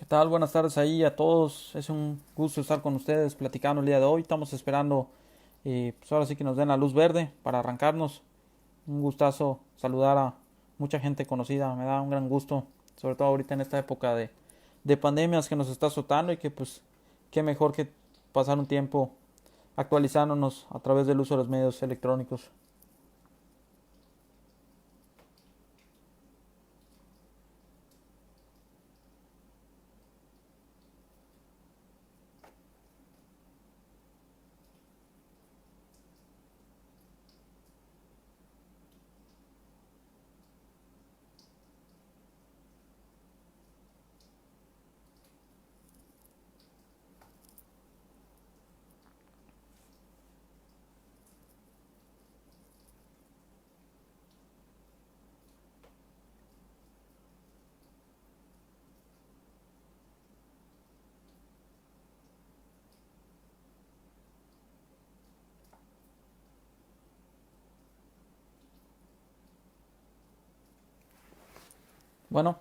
¿Qué tal? Buenas tardes ahí a todos. Es un gusto estar con ustedes platicando el día de hoy. Estamos esperando, pues ahora sí que nos den la luz verde para arrancarnos. Un gustazo saludar a mucha gente conocida. Me da un gran gusto, sobre todo ahorita en esta época de pandemias que nos está azotando y que pues qué mejor que pasar un tiempo actualizándonos a través del uso de los medios electrónicos. Bueno,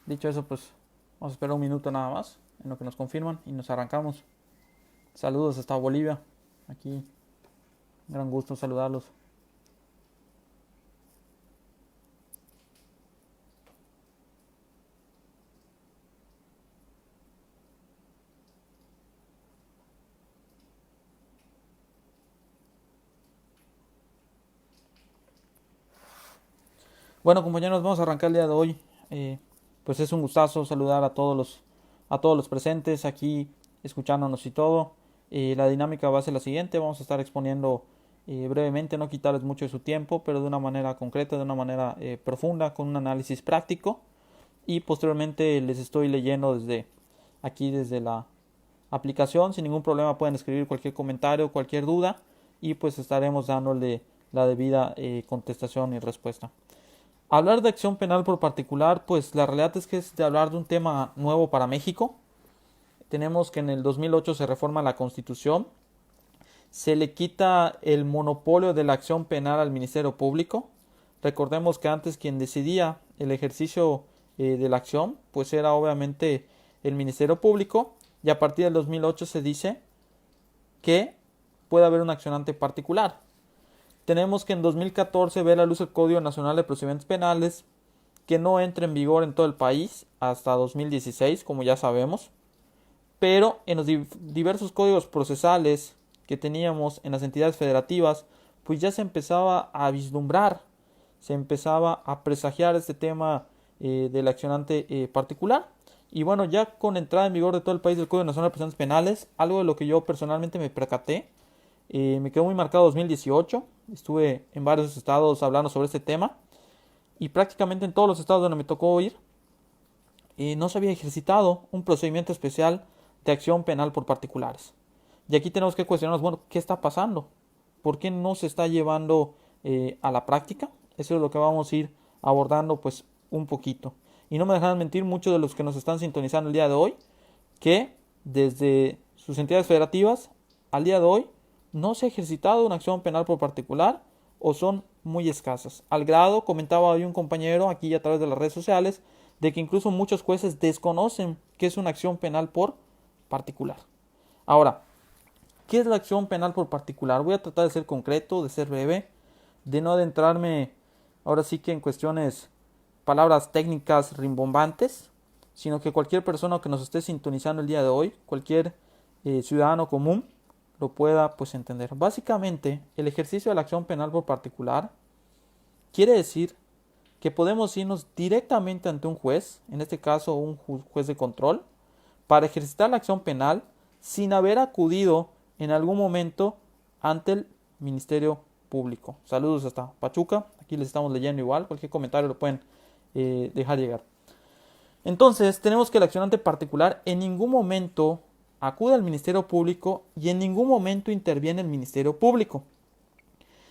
dicho eso, pues vamos a esperar un minuto nada más en lo que nos confirman y nos arrancamos. Saludos hasta Bolivia. Aquí, un gran gusto saludarlos. Bueno, compañeros, vamos a arrancar el día de hoy. Eh, pues es un gustazo saludar a todos los presentes aquí, escuchándonos y todo. La dinámica va a ser la siguiente. Vamos a estar exponiendo brevemente, no quitarles mucho de su tiempo, pero de una manera concreta, de una manera profunda, con un análisis práctico. Y posteriormente les estoy leyendo desde aquí, desde la aplicación. Sin ningún problema pueden escribir cualquier comentario, cualquier duda y pues estaremos dándole la debida contestación y respuesta. Hablar de acción penal por particular, pues la realidad es que es de hablar de un tema nuevo para México. Tenemos que en el 2008 se reforma la Constitución, se le quita el monopolio de la acción penal al Ministerio Público. Recordemos que antes quien decidía el ejercicio de la acción, pues era obviamente el Ministerio Público, y a partir del 2008 se dice que puede haber un accionante particular. Tenemos que en 2014 ve la luz el Código Nacional de Procedimientos Penales, que no entra en vigor en todo el país hasta 2016, como ya sabemos, pero en los diversos códigos procesales que teníamos en las entidades federativas, pues ya se empezaba a vislumbrar, se empezaba a presagiar este tema del accionante particular. Y bueno, ya con entrada en vigor de todo el país del Código Nacional de Procedimientos Penales, algo de lo que yo personalmente me percaté, me quedó muy marcado 2018. Estuve en varios estados hablando sobre este tema y prácticamente en todos los estados donde me tocó ir no se había ejercitado un procedimiento especial de acción penal por particulares. Y aquí tenemos que cuestionarnos, bueno, ¿qué está pasando? ¿Por qué no se está llevando a la práctica? Eso es lo que vamos a ir abordando pues un poquito. Y no me dejan mentir muchos de los que nos están sintonizando el día de hoy, que desde sus entidades federativas al día de hoy no se ha ejercitado una acción penal por particular o son muy escasas. Al grado, comentaba hoy un compañero aquí a través de las redes sociales, de que incluso muchos jueces desconocen qué es una acción penal por particular. Ahora, ¿qué es la acción penal por particular? Voy a tratar de ser concreto, de ser breve, de no adentrarme ahora sí que en cuestiones, palabras técnicas rimbombantes, sino que cualquier persona que nos esté sintonizando el día de hoy, cualquier ciudadano común, lo pueda pues entender. Básicamente, el ejercicio de la acción penal por particular quiere decir que podemos irnos directamente ante un juez, en este caso un juez de control, para ejercitar la acción penal sin haber acudido en algún momento ante el Ministerio Público. Saludos hasta Pachuca, aquí les estamos leyendo igual, cualquier comentario lo pueden dejar llegar. Entonces, tenemos que el accionante particular en ningún momento acude al Ministerio Público y en ningún momento interviene el Ministerio Público.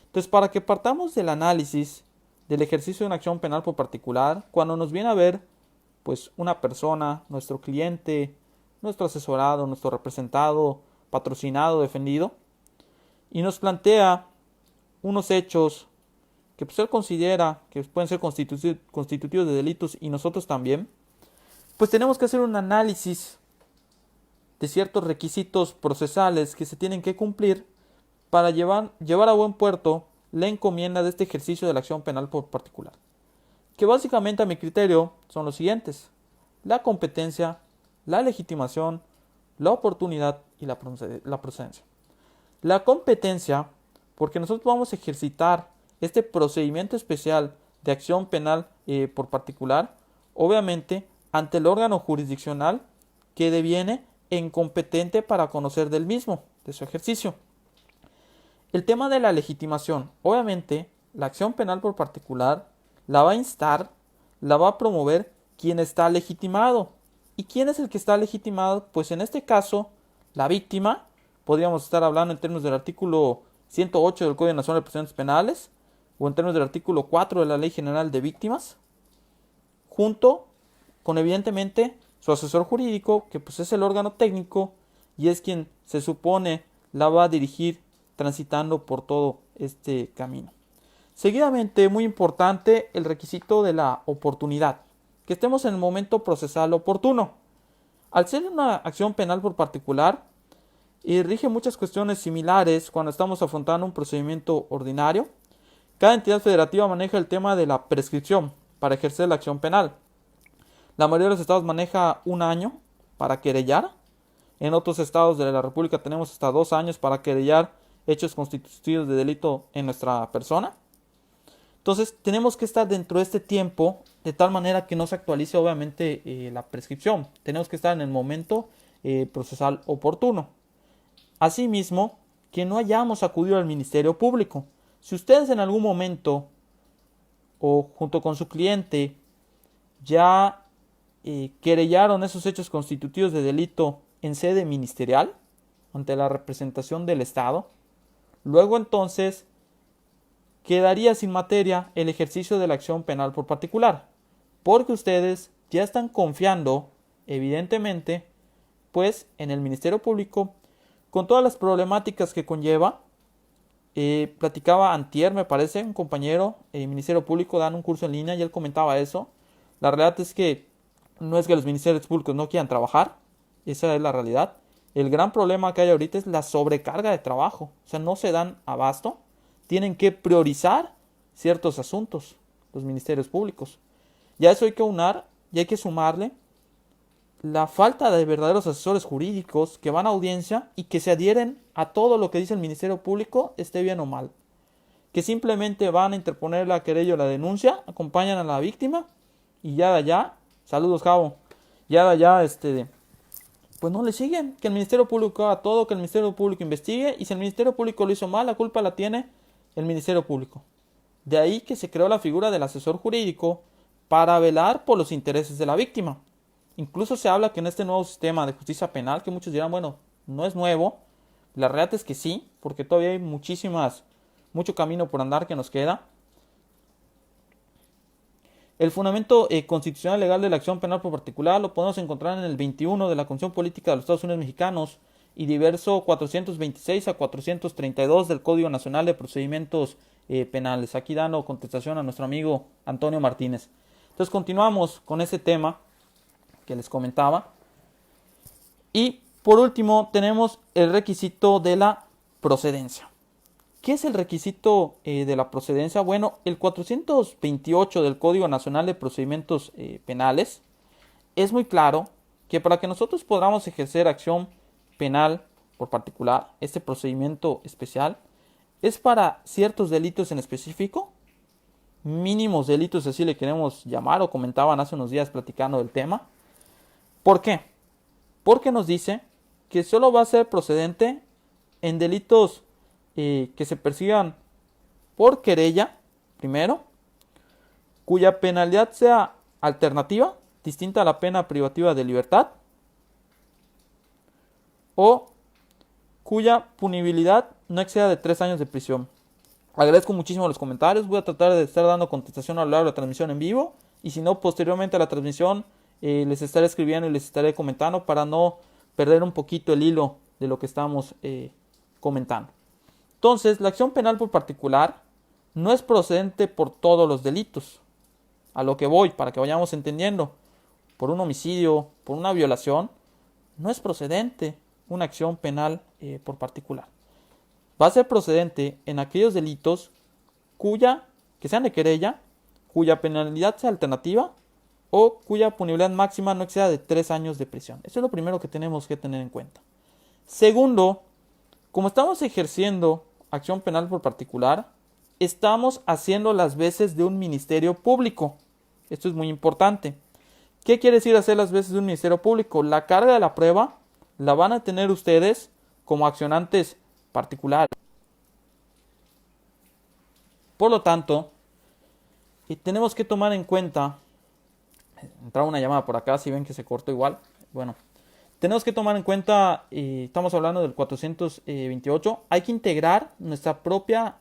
Entonces, para que partamos del análisis del ejercicio de una acción penal por particular, cuando nos viene a ver pues una persona, nuestro cliente, nuestro asesorado, nuestro representado, patrocinado, defendido, y nos plantea unos hechos que pues él considera que pueden ser constitutivos de delitos y nosotros también, pues tenemos que hacer un análisis de ciertos requisitos procesales que se tienen que cumplir para llevar a buen puerto la encomienda de este ejercicio de la acción penal por particular, que básicamente a mi criterio son los siguientes: la competencia, la legitimación, la oportunidad y la procedencia. La competencia, porque nosotros vamos a ejercitar este procedimiento especial de acción penal por particular, obviamente ante el órgano jurisdiccional que deviene incompetente para conocer del mismo, de su ejercicio. El tema de la legitimación, obviamente la acción penal por particular la va a instar, la va a promover quien está legitimado. ¿Y quién es el que está legitimado? Pues en este caso, la víctima. Podríamos estar hablando en términos del artículo 108 del Código Nacional de Procedimientos Penales o en términos del artículo 4 de la Ley General de Víctimas, junto con evidentemente su asesor jurídico, que pues es el órgano técnico y es quien se supone la va a dirigir transitando por todo este camino. Seguidamente, muy importante, el requisito de la oportunidad, que estemos en el momento procesal oportuno. Al ser una acción penal por particular, rige muchas cuestiones similares cuando estamos afrontando un procedimiento ordinario. Cada entidad federativa maneja el tema de la prescripción para ejercer la acción penal. La mayoría de los estados maneja 1 año para querellar. En otros estados de la República tenemos hasta 2 años para querellar hechos constitutivos de delito en nuestra persona. Entonces tenemos que estar dentro de este tiempo de tal manera que no se actualice obviamente la prescripción. Tenemos que estar en el momento procesal oportuno. Asimismo, que no hayamos acudido al Ministerio Público. Si ustedes en algún momento o junto con su cliente ya querellaron esos hechos constitutivos de delito en sede ministerial, ante la representación del Estado, luego entonces quedaría sin materia el ejercicio de la acción penal por particular, porque ustedes ya están confiando, evidentemente, pues en el Ministerio Público, con todas las problemáticas que conlleva. Platicaba antier, me parece, un compañero Ministerio Público dando un curso en línea y él comentaba eso. La realidad es que no es que los ministerios públicos no quieran trabajar, esa es la realidad. El gran problema que hay ahorita es la sobrecarga de trabajo, o sea, no se dan abasto, tienen que priorizar ciertos asuntos los ministerios públicos. Y a eso hay que unar y hay que sumarle la falta de verdaderos asesores jurídicos que van a audiencia y que se adhieren a todo lo que dice el Ministerio Público, esté bien o mal. Que simplemente van a interponer la querella o la denuncia, acompañan a la víctima y ya de allá, saludos Javo, ya de allá pues no le siguen. Que el Ministerio Público haga todo, que el Ministerio Público investigue y si el Ministerio Público lo hizo mal, la culpa la tiene el Ministerio Público. De ahí que se creó la figura del asesor jurídico para velar por los intereses de la víctima. Incluso se habla que en este nuevo sistema de justicia penal, que muchos dirán, bueno, no es nuevo, la realidad es que sí, porque todavía hay mucho camino por andar que nos queda. El fundamento constitucional legal de la acción penal por particular lo podemos encontrar en el 21 de la Constitución Política de los Estados Unidos Mexicanos y diverso 426 a 432 del Código Nacional de Procedimientos Penales. Aquí dando contestación a nuestro amigo Antonio Martínez. Entonces continuamos con ese tema que les comentaba. Y por último tenemos el requisito de la procedencia. ¿Qué es el requisito de la procedencia? Bueno, el 428 del Código Nacional de Procedimientos Penales es muy claro que para que nosotros podamos ejercer acción penal por particular, este procedimiento especial es para ciertos delitos en específico, mínimos delitos así le queremos llamar, o comentaban hace unos días platicando del tema. ¿Por qué? Porque nos dice que solo va a ser procedente en delitos que se persigan por querella, primero, cuya penalidad sea alternativa, distinta a la pena privativa de libertad, o cuya punibilidad no exceda de 3 años de prisión. Agradezco muchísimo los comentarios, voy a tratar de estar dando contestación a lo largo de la transmisión en vivo, y si no, posteriormente a la transmisión les estaré escribiendo y les estaré comentando para no perder un poquito el hilo de lo que estamos comentando. Entonces, la acción penal por particular no es procedente por todos los delitos. A lo que voy, para que vayamos entendiendo. por un homicidio, por una violación, no es procedente una acción penal por particular. Va a ser procedente en aquellos delitos que sean de querella, cuya penalidad sea alternativa o cuya punibilidad máxima no exceda de 3 años de prisión. Eso es lo primero que tenemos que tener en cuenta. Segundo, como estamos ejerciendo acción penal por particular, estamos haciendo las veces de un ministerio público. Esto es muy importante. ¿Qué quiere decir hacer las veces de un ministerio público? La carga de la prueba la van a tener ustedes como accionantes particulares. Por lo tanto, tenemos que tomar en cuenta, entraba una llamada por acá, si ven que se cortó igual, bueno, tenemos que tomar en cuenta, estamos hablando del 428, hay que integrar nuestra propia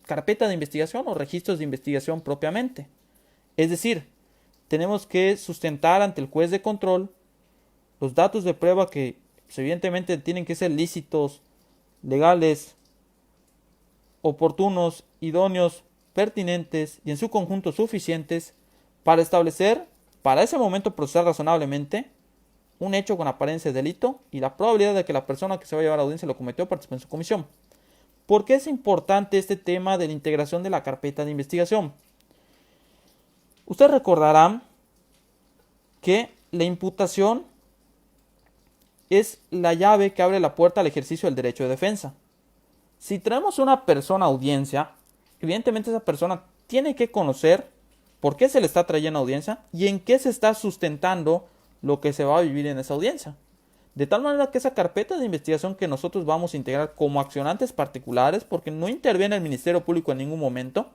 carpeta de investigación o registros de investigación propiamente. Es decir, tenemos que sustentar ante el juez de control los datos de prueba que pues, evidentemente tienen que ser lícitos, legales, oportunos, idóneos, pertinentes y en su conjunto suficientes para establecer, para ese momento procesar razonablemente, un hecho con apariencia de delito y la probabilidad de que la persona que se va a llevar a audiencia lo cometió o participó en su comisión. ¿Por qué es importante este tema de la integración de la carpeta de investigación? Ustedes recordarán que la imputación es la llave que abre la puerta al ejercicio del derecho de defensa. Si traemos una persona a audiencia, evidentemente esa persona tiene que conocer por qué se le está trayendo a audiencia y en qué se está sustentando lo que se va a vivir en esa audiencia. De tal manera que esa carpeta de investigación que nosotros vamos a integrar como accionantes particulares, porque no interviene el Ministerio Público en ningún momento,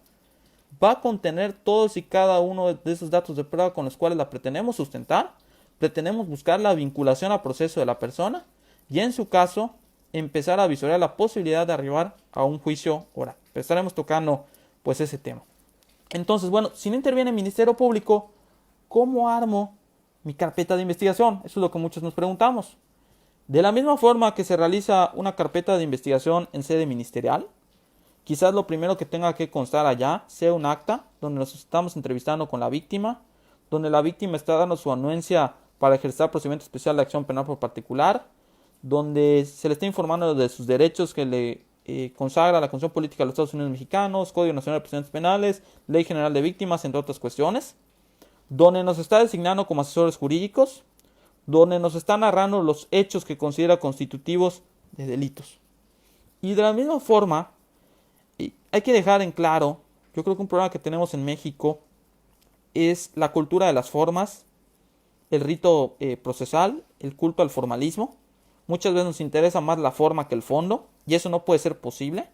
va a contener todos y cada uno de esos datos de prueba con los cuales la pretendemos sustentar, pretendemos buscar la vinculación al proceso de la persona y en su caso empezar a visorar la posibilidad de arribar a un juicio oral. Pero estaremos tocando pues ese tema. Entonces, bueno, si no interviene el Ministerio Público, ¿cómo armo mi carpeta de investigación? Eso es lo que muchos nos preguntamos. De la misma forma que se realiza una carpeta de investigación en sede ministerial, quizás lo primero que tenga que constar allá sea un acta donde nos estamos entrevistando con la víctima, donde la víctima está dando su anuencia para ejercer procedimiento especial de acción penal por particular, donde se le está informando de sus derechos que le consagra la Constitución Política de los Estados Unidos Mexicanos, Código Nacional de Procedimientos Penales, Ley General de Víctimas, entre otras cuestiones, donde nos está designando como asesores jurídicos, donde nos está narrando los hechos que considera constitutivos de delitos. Y de la misma forma, hay que dejar en claro, yo creo que un problema que tenemos en México es la cultura de las formas, el rito procesal, el culto al formalismo. Muchas veces nos interesa más la forma que el fondo, y eso no puede ser posible.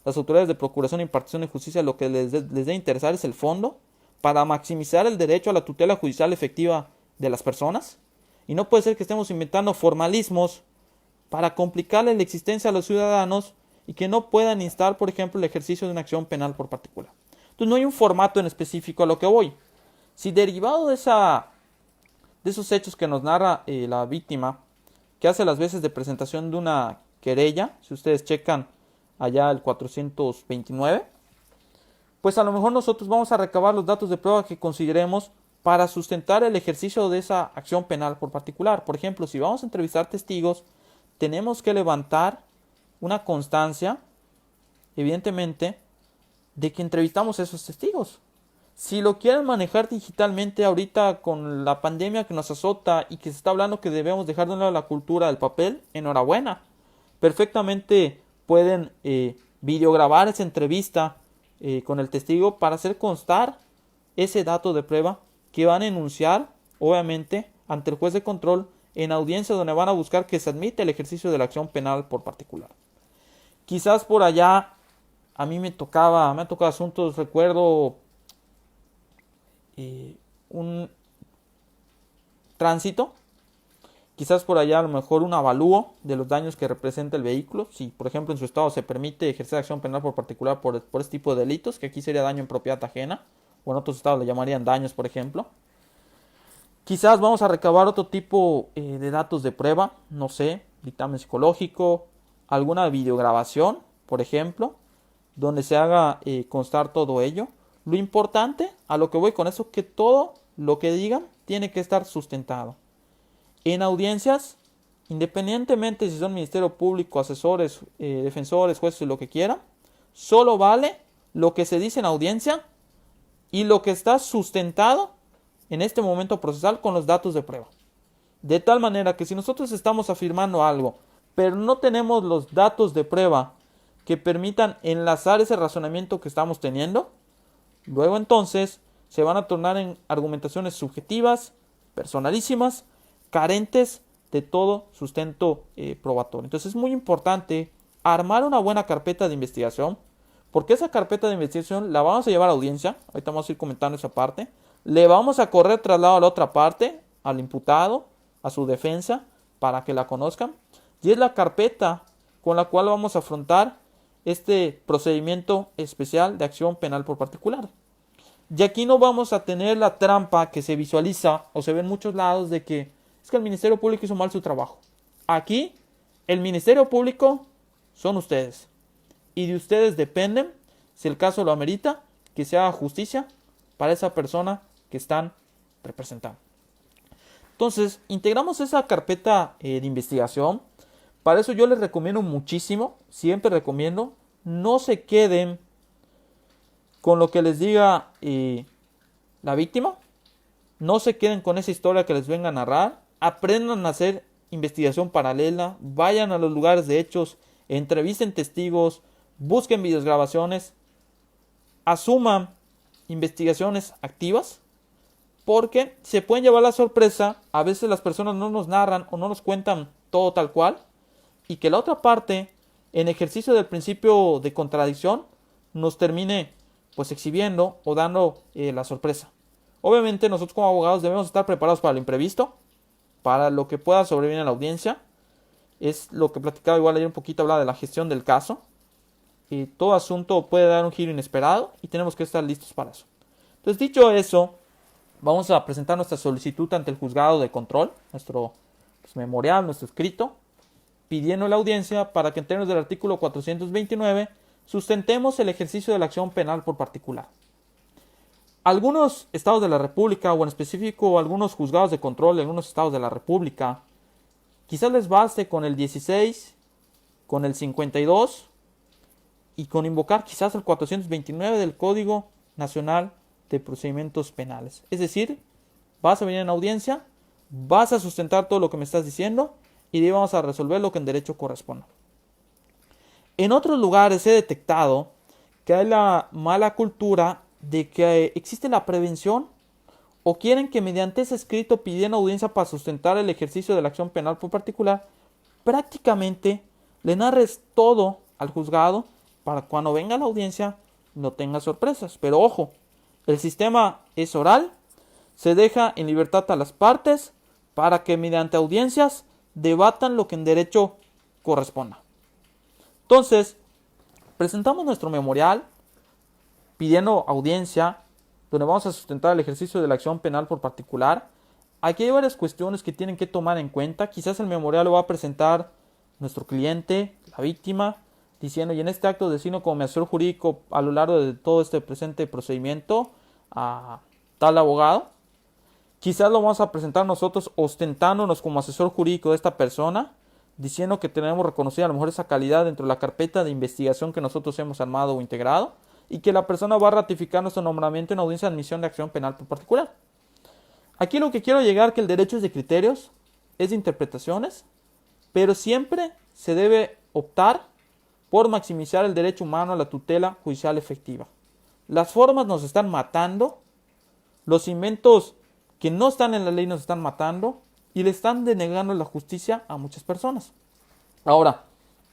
Las autoridades de procuración e impartición de justicia lo que les debe interesar es el fondo, para maximizar el derecho a la tutela judicial efectiva de las personas. Y no puede ser que estemos inventando formalismos para complicarle la existencia a los ciudadanos y que no puedan instar, por ejemplo, el ejercicio de una acción penal por particular. Entonces no hay un formato en específico a lo que voy. Si derivado de esos hechos que nos narra la víctima, que hace las veces de presentación de una querella, si ustedes checan allá el 429, pues a lo mejor nosotros vamos a recabar los datos de prueba que consideremos para sustentar el ejercicio de esa acción penal por particular. Por ejemplo, si vamos a entrevistar testigos, tenemos que levantar una constancia, evidentemente, de que entrevistamos a esos testigos. Si lo quieren manejar digitalmente ahorita con la pandemia que nos azota y que se está hablando que debemos dejar de un lado la cultura del papel, enhorabuena. Perfectamente pueden videograbar esa entrevista con el testigo para hacer constar ese dato de prueba que van a enunciar, obviamente, ante el juez de control en audiencia donde van a buscar que se admita el ejercicio de la acción penal por particular. Quizás por allá a mí me ha tocado asuntos, recuerdo un tránsito, quizás por allá a lo mejor un avalúo de los daños que representa el vehículo, si por ejemplo en su estado se permite ejercer acción penal por particular por este tipo de delitos, que aquí sería daño en propiedad ajena, o en otros estados le llamarían daños, por ejemplo. Quizás vamos a recabar otro tipo de datos de prueba, no sé, dictamen psicológico, alguna videograbación, por ejemplo, donde se haga constar todo ello. Lo importante, a lo que voy con eso, que todo lo que digan tiene que estar sustentado. En audiencias, independientemente si son Ministerio Público, asesores, defensores, jueces, lo que quieran, solo vale lo que se dice en audiencia y lo que está sustentado en este momento procesal con los datos de prueba. De tal manera que si nosotros estamos afirmando algo, pero no tenemos los datos de prueba que permitan enlazar ese razonamiento que estamos teniendo, luego entonces se van a tornar en argumentaciones subjetivas, personalísimas, carentes de todo sustento probatorio. Entonces es muy importante armar una buena carpeta de investigación, porque esa carpeta de investigación la vamos a llevar a audiencia, ahorita vamos a ir comentando esa parte, le vamos a correr traslado a la otra parte, al imputado, a su defensa, para que la conozcan, y es la carpeta con la cual vamos a afrontar este procedimiento especial de acción penal por particular. Y aquí no vamos a tener la trampa que se visualiza o se ve en muchos lados de que es que el Ministerio Público hizo mal su trabajo. Aquí, el Ministerio Público son ustedes. Y de ustedes dependen, si el caso lo amerita, que se haga justicia para esa persona que están representando. Entonces, integramos esa carpeta de investigación. Para eso yo les recomiendo muchísimo, siempre recomiendo, no se queden con lo que les diga la víctima, no se queden con esa historia que les venga a narrar, aprendan a hacer investigación paralela, vayan a los lugares de hechos, entrevisten testigos, busquen videograbaciones, asuman investigaciones activas, porque se pueden llevar la sorpresa, a veces las personas no nos narran o no nos cuentan todo tal cual, y que la otra parte, en ejercicio del principio de contradicción, nos termine pues exhibiendo o dando la sorpresa. Obviamente nosotros como abogados debemos estar preparados para lo imprevisto, para lo que pueda sobrevivir en la audiencia. Es lo que platicaba igual ayer un poquito, hablaba de la gestión del caso. Todo asunto puede dar un giro inesperado y tenemos que estar listos para eso. Entonces, dicho eso, vamos a presentar nuestra solicitud ante el juzgado de control, nuestro memorial, nuestro escrito, pidiendo la audiencia para que en términos del artículo 429 sustentemos el ejercicio de la acción penal por particular. Algunos estados de la República, o en específico algunos juzgados de control de algunos estados de la República, quizás les baste con el 16, con el 52 y con invocar quizás el 429 del Código Nacional de Procedimientos Penales. Es decir, vas a venir en audiencia, vas a sustentar todo lo que me estás diciendo y de ahí vamos a resolver lo que en derecho corresponda. En otros lugares he detectado que hay la mala cultura de que existe la prevención o quieren que mediante ese escrito pidiendo audiencia para sustentar el ejercicio de la acción penal por particular, prácticamente le narres todo al juzgado para cuando venga la audiencia no tenga sorpresas. Pero ojo, el sistema es oral, se deja en libertad a las partes para que mediante audiencias debatan lo que en derecho corresponda. Entonces, presentamos nuestro memorial pidiendo audiencia, donde vamos a sustentar el ejercicio de la acción penal por particular. Aquí hay varias cuestiones que tienen que tomar en cuenta. Quizás el memorial lo va a presentar nuestro cliente, la víctima, diciendo, y en este acto designo como mi asesor jurídico a lo largo de todo este presente procedimiento a tal abogado. Quizás lo vamos a presentar nosotros ostentándonos como asesor jurídico de esta persona, diciendo que tenemos reconocida a lo mejor esa calidad dentro de la carpeta de investigación que nosotros hemos armado o integrado, y que la persona va a ratificar nuestro nombramiento en audiencia de admisión de acción penal por particular. Aquí lo que quiero llegar que el derecho es de criterios, es de interpretaciones, pero siempre se debe optar por maximizar el derecho humano a la tutela judicial efectiva. Las formas nos están matando, los inventos que no están en la ley nos están matando y le están denegando la justicia a muchas personas. Ahora,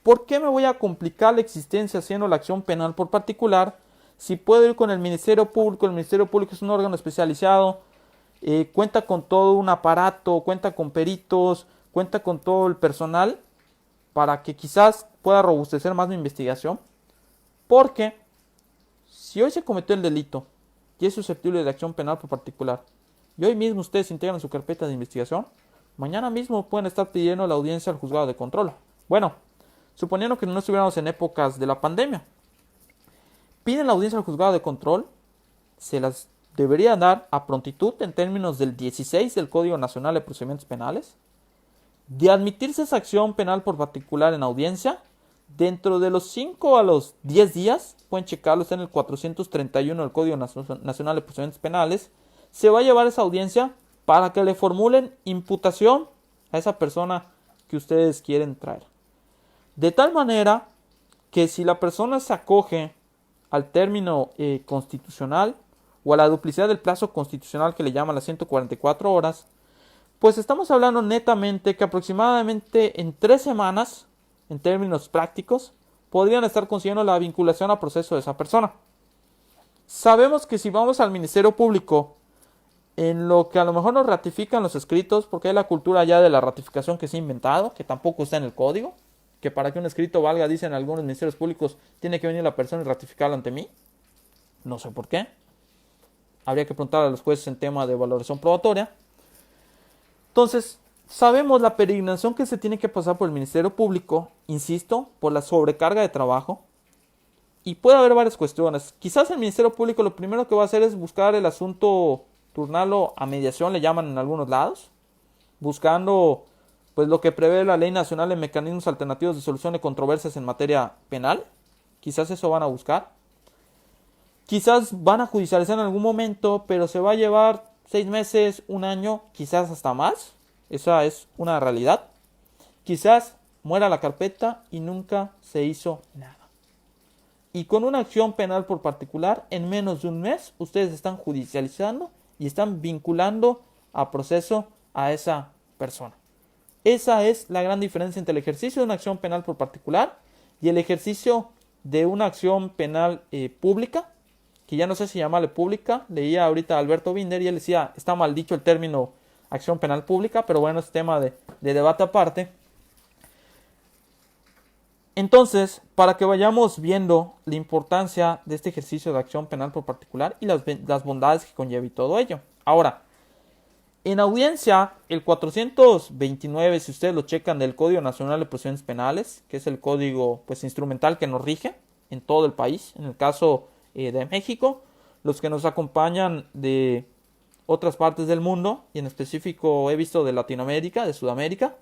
¿por qué me voy a complicar la existencia haciendo la acción penal por particular si puedo ir con el Ministerio Público? El Ministerio Público es un órgano especializado, cuenta con todo un aparato, cuenta con peritos, cuenta con todo el personal para que quizás pueda robustecer más mi investigación. Porque si hoy se cometió el delito y es susceptible de acción penal por particular, y hoy mismo ustedes integran su carpeta de investigación, mañana mismo pueden estar pidiendo la audiencia al juzgado de control. Bueno, suponiendo que no estuviéramos en épocas de la pandemia, piden la audiencia al juzgado de control, se las debería dar a prontitud en términos del 16 del Código Nacional de Procedimientos Penales. De admitirse esa acción penal por particular en audiencia, dentro de los 5 a los 10 días, pueden checarlo, está en el 431 del Código Nacional de Procedimientos Penales, se va a llevar esa audiencia para que le formulen imputación a esa persona que ustedes quieren traer. De tal manera que si la persona se acoge al término constitucional o a la duplicidad del plazo constitucional que le llaman las 144 horas, pues estamos hablando netamente que aproximadamente en 3 semanas, en términos prácticos, podrían estar consiguiendo la vinculación a proceso de esa persona. Sabemos que si vamos al Ministerio Público, en lo que a lo mejor nos ratifican los escritos, porque hay la cultura ya de la ratificación que se ha inventado, que tampoco está en el código, que para que un escrito valga, dicen algunos ministerios públicos, tiene que venir la persona y ratificarlo ante mí. No sé por qué. Habría que preguntar a los jueces en tema de valoración probatoria. Entonces, sabemos la peregrinación que se tiene que pasar por el Ministerio Público, insisto, por la sobrecarga de trabajo. Y puede haber varias cuestiones. Quizás el Ministerio Público lo primero que va a hacer es buscar el asunto, turnarlo a mediación, le llaman en algunos lados, buscando pues lo que prevé la Ley Nacional de Mecanismos Alternativos de Solución de Controversias en materia penal. Quizás eso van a buscar. Quizás van a judicializar en algún momento, pero se va a llevar 6 meses, 1 año, quizás hasta más. Esa es una realidad. Quizás muera la carpeta y nunca se hizo nada. Y con una acción penal por particular, en menos de un mes, ustedes están judicializando y están vinculando a proceso a esa persona. Esa es la gran diferencia entre el ejercicio de una acción penal por particular y el ejercicio de una acción penal pública, que ya no sé si llamarle pública. Leía ahorita a Alberto Binder y él decía, está mal dicho el término acción penal pública, pero bueno, es tema de debate aparte. Entonces, para que vayamos viendo la importancia de este ejercicio de acción penal por particular y las bondades que conlleva y todo ello. Ahora, en audiencia, el 429, si ustedes lo checan, del Código Nacional de Procedimientos Penales, que es el código pues instrumental que nos rige en todo el país, en el caso de México, los que nos acompañan de otras partes del mundo, y en específico he visto de Latinoamérica, de Sudamérica,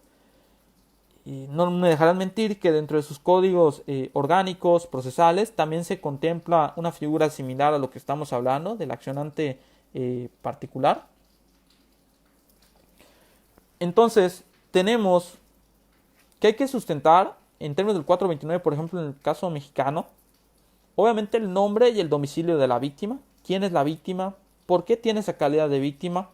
y no me dejarán mentir que dentro de sus códigos orgánicos, procesales, también se contempla una figura similar a lo que estamos hablando, del accionante particular. Entonces, tenemos que hay que sustentar, en términos del 429, por ejemplo, en el caso mexicano, obviamente el nombre y el domicilio de la víctima, quién es la víctima, por qué tiene esa calidad de víctima.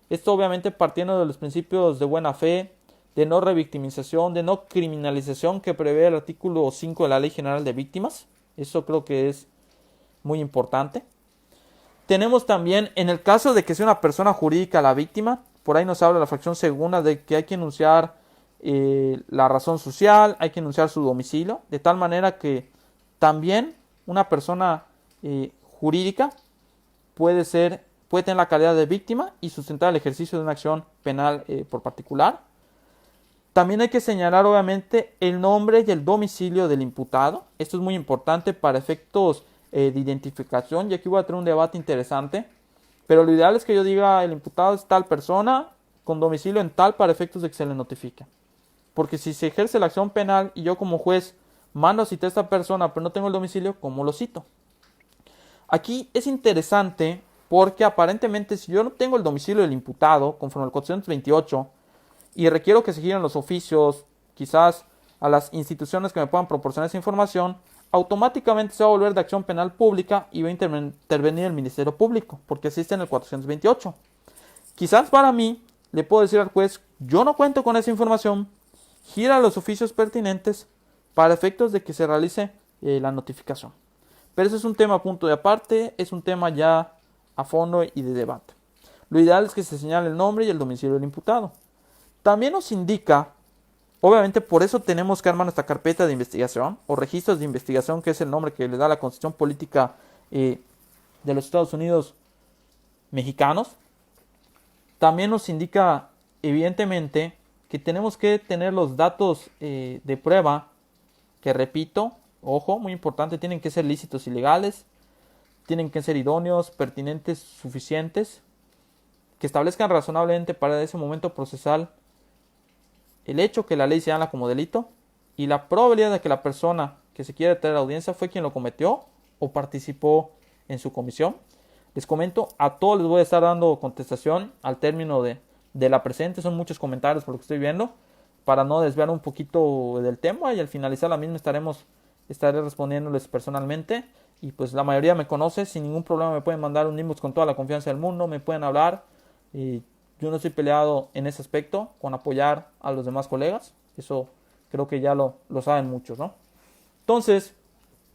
Esto obviamente partiendo de los principios de buena fe, de no revictimización, de no criminalización que prevé el artículo 5 de la Ley General de Víctimas. Eso creo que es muy importante. Tenemos también, en el caso de que sea una persona jurídica la víctima, por ahí nos habla la fracción segunda de que hay que enunciar la razón social, hay que enunciar su domicilio, de tal manera que también una persona jurídica puede tener la calidad de víctima y sustentar el ejercicio de una acción penal por particular. También hay que señalar obviamente el nombre y el domicilio del imputado. Esto es muy importante para efectos de identificación, y aquí voy a tener un debate interesante, pero lo ideal es que yo diga el imputado es tal persona con domicilio en tal para efectos de que se le notifique. Porque si se ejerce la acción penal y yo como juez mando a citar a esta persona pero no tengo el domicilio, ¿cómo lo cito? Aquí es interesante porque aparentemente si yo no tengo el domicilio del imputado conforme al 428 y requiero que se giren los oficios quizás a las instituciones que me puedan proporcionar esa información, automáticamente se va a volver de acción penal pública y va a intervenir el Ministerio Público, porque así está en el 428. Quizás para mí le puedo decir al juez, yo no cuento con esa información, gira los oficios pertinentes para efectos de que se realice la notificación. Pero eso es un tema a punto de aparte, es un tema ya a fondo y de debate. Lo ideal es que se señale el nombre y el domicilio del imputado. También nos indica, obviamente por eso tenemos que armar nuestra carpeta de investigación o registros de investigación, que es el nombre que le da la Constitución Política de los Estados Unidos mexicanos. También nos indica evidentemente que tenemos que tener los datos de prueba, que repito, ojo, muy importante, tienen que ser lícitos y legales. tienen que ser idóneos, pertinentes, suficientes, que establezcan razonablemente para ese momento procesal el hecho que la ley señala como delito y la probabilidad de que la persona que se quiere traer a la audiencia fue quien lo cometió o participó en su comisión. Les comento, a todos les voy a estar dando contestación al término de la presente. Son muchos comentarios por lo que estoy viendo, para no desviar un poquito del tema, y al finalizar la misma estaré respondiéndoles personalmente. Y pues la mayoría me conoce, sin ningún problema me pueden mandar un inbox con toda la confianza del mundo, me pueden hablar. Yo no estoy peleado en ese aspecto con apoyar a los demás colegas. Eso creo que ya lo saben muchos, ¿no? Entonces,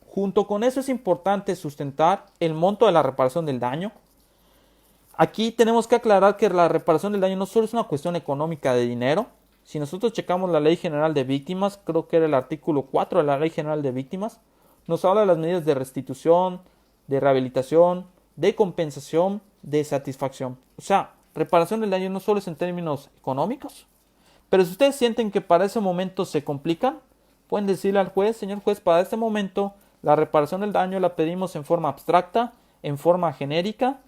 junto con eso es importante sustentar el monto de la reparación del daño. Aquí tenemos que aclarar que la reparación del daño no solo es una cuestión económica de dinero. Si nosotros checamos la Ley General de Víctimas, creo que era el artículo 4 de la Ley General de Víctimas, nos habla de las medidas de restitución, de rehabilitación, de compensación, de satisfacción. O sea, reparación del daño no solo es en términos económicos, pero si ustedes sienten que para ese momento se complican, pueden decirle al juez: señor juez, para este momento la reparación del daño la pedimos en forma abstracta, en forma genérica.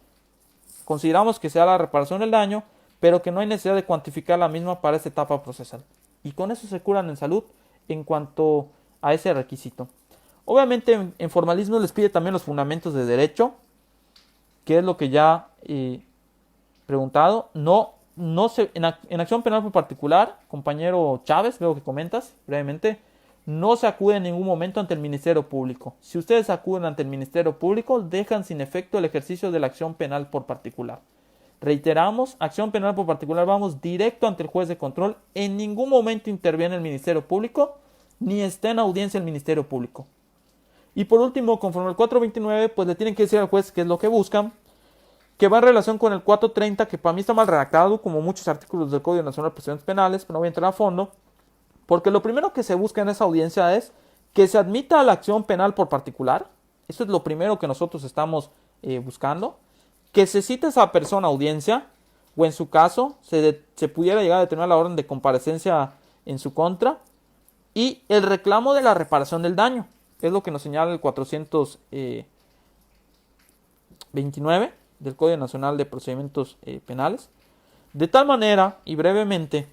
Consideramos que sea la reparación del daño, pero que no hay necesidad de cuantificar la misma para esta etapa procesal. Y con eso se curan en salud en cuanto a ese requisito. Obviamente en formalismo les pide también los fundamentos de derecho, que es lo que ya he preguntado. En acción penal por particular, compañero Chávez, veo que comentas brevemente, no se acude en ningún momento ante el Ministerio Público. Si ustedes acuden ante el Ministerio Público, dejan sin efecto el ejercicio de la acción penal por particular. Reiteramos, acción penal por particular, vamos directo ante el juez de control. En ningún momento interviene el Ministerio Público, ni está en audiencia el Ministerio Público. Y por último, conforme al 429, pues le tienen que decir al juez qué es lo que buscan, que va en relación con el 430, que para mí está mal redactado, como muchos artículos del Código Nacional de Procedimientos Penales, pero no voy a entrar a fondo, porque lo primero que se busca en esa audiencia es que se admita la acción penal por particular. Eso es lo primero que nosotros estamos buscando. Que se cite a esa persona a audiencia, o en su caso, se pudiera llegar a determinar la orden de comparecencia en su contra, y el reclamo de la reparación del daño. Es lo que nos señala el 429 del Código Nacional de Procedimientos Penales. De tal manera, y brevemente,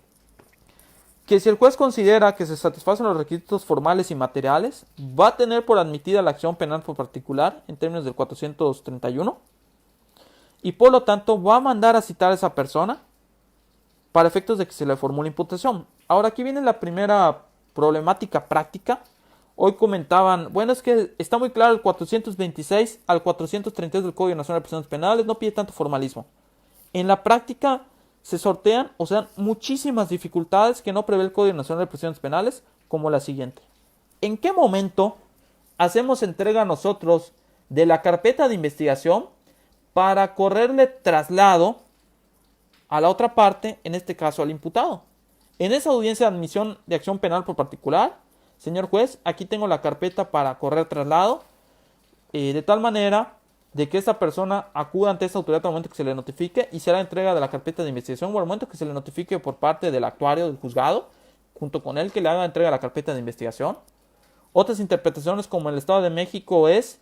que si el juez considera que se satisfacen los requisitos formales y materiales, va a tener por admitida la acción penal por particular en términos del 431, y por lo tanto va a mandar a citar a esa persona para efectos de que se le formule imputación. Ahora aquí viene la primera problemática práctica. Hoy comentaban, bueno, es que está muy claro el 426 al 432 del Código Nacional de Procedimientos Penales, no pide tanto formalismo. En la práctica se sortean o se dan muchísimas dificultades que no prevé el Código Nacional de Procedimientos Penales, como la siguiente. ¿En qué momento hacemos entrega nosotros de la carpeta de investigación para correrle traslado a la otra parte, en este caso al imputado? En esa audiencia de admisión de acción penal por particular, señor juez, aquí tengo la carpeta para correr traslado, de tal manera de que esa persona acuda ante esta autoridad al momento que se le notifique y será entrega de la carpeta de investigación o al momento que se le notifique por parte del actuario del juzgado, junto con él que le haga entrega de la carpeta de investigación. Otras interpretaciones, como en el Estado de México, es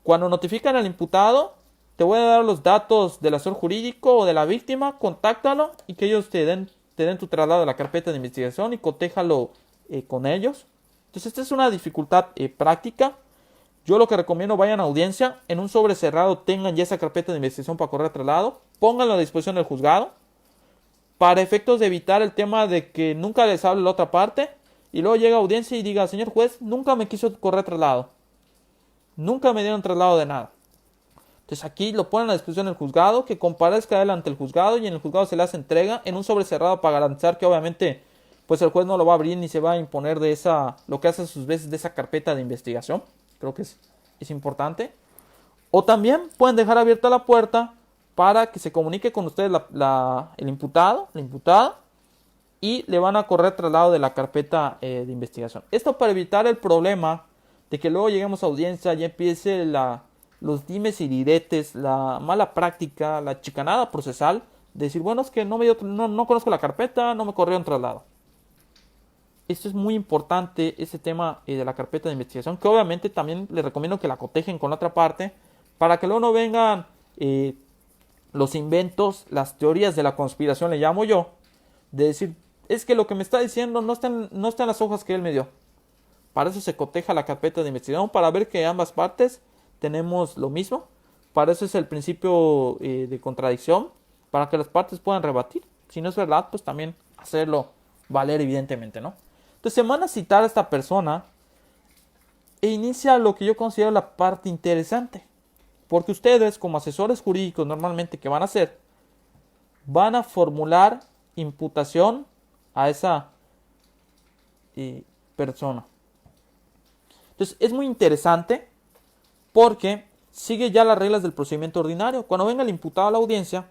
cuando notifican al imputado, te voy a dar los datos del asesor jurídico o de la víctima, contáctalo y que ellos te den tu traslado de la carpeta de investigación y cotéjalo con ellos. Entonces esta es una dificultad práctica. Yo lo que recomiendo, vayan a audiencia, en un sobre cerrado tengan ya esa carpeta de investigación para correr traslado, pónganlo a disposición del juzgado, para efectos de evitar el tema de que nunca les hable la otra parte, y luego llega a audiencia y diga, señor juez, nunca me quiso correr traslado, nunca me dieron traslado de nada. Entonces aquí lo ponen a disposición del juzgado, que comparezca él ante el juzgado, y en el juzgado se le hace entrega en un sobre cerrado para garantizar que obviamente pues el juez no lo va a abrir ni se va a imponer de lo que hace a sus veces de esa carpeta de investigación. Creo que es importante. O también pueden dejar abierta la puerta para que se comunique con ustedes el imputado, la imputada, y le van a correr traslado de la carpeta de investigación. Esto para evitar el problema de que luego lleguemos a audiencia y empiece los dimes y diretes, la mala práctica, la chicanada procesal, de decir, bueno, es que no conozco la carpeta, no me corrieron traslado. esto es muy importante, ese tema de la carpeta de investigación, que obviamente también les recomiendo que la cotejen con la otra parte, para que luego no vengan los inventos, las teorías de la conspiración, le llamo yo, de decir, es que lo que me está diciendo no está en las hojas que él me dio. Para eso se coteja la carpeta de investigación, para ver que ambas partes tenemos lo mismo. Para eso es el principio de contradicción, para que las partes puedan rebatir. Si no es verdad, pues también hacerlo valer evidentemente, ¿no? Entonces se van a citar a esta persona e inicia lo que yo considero la parte interesante. Porque ustedes, como asesores jurídicos normalmente que van a hacer, van a formular imputación a esa persona. Entonces es muy interesante porque sigue ya las reglas del procedimiento ordinario. Cuando venga el imputado a la audiencia,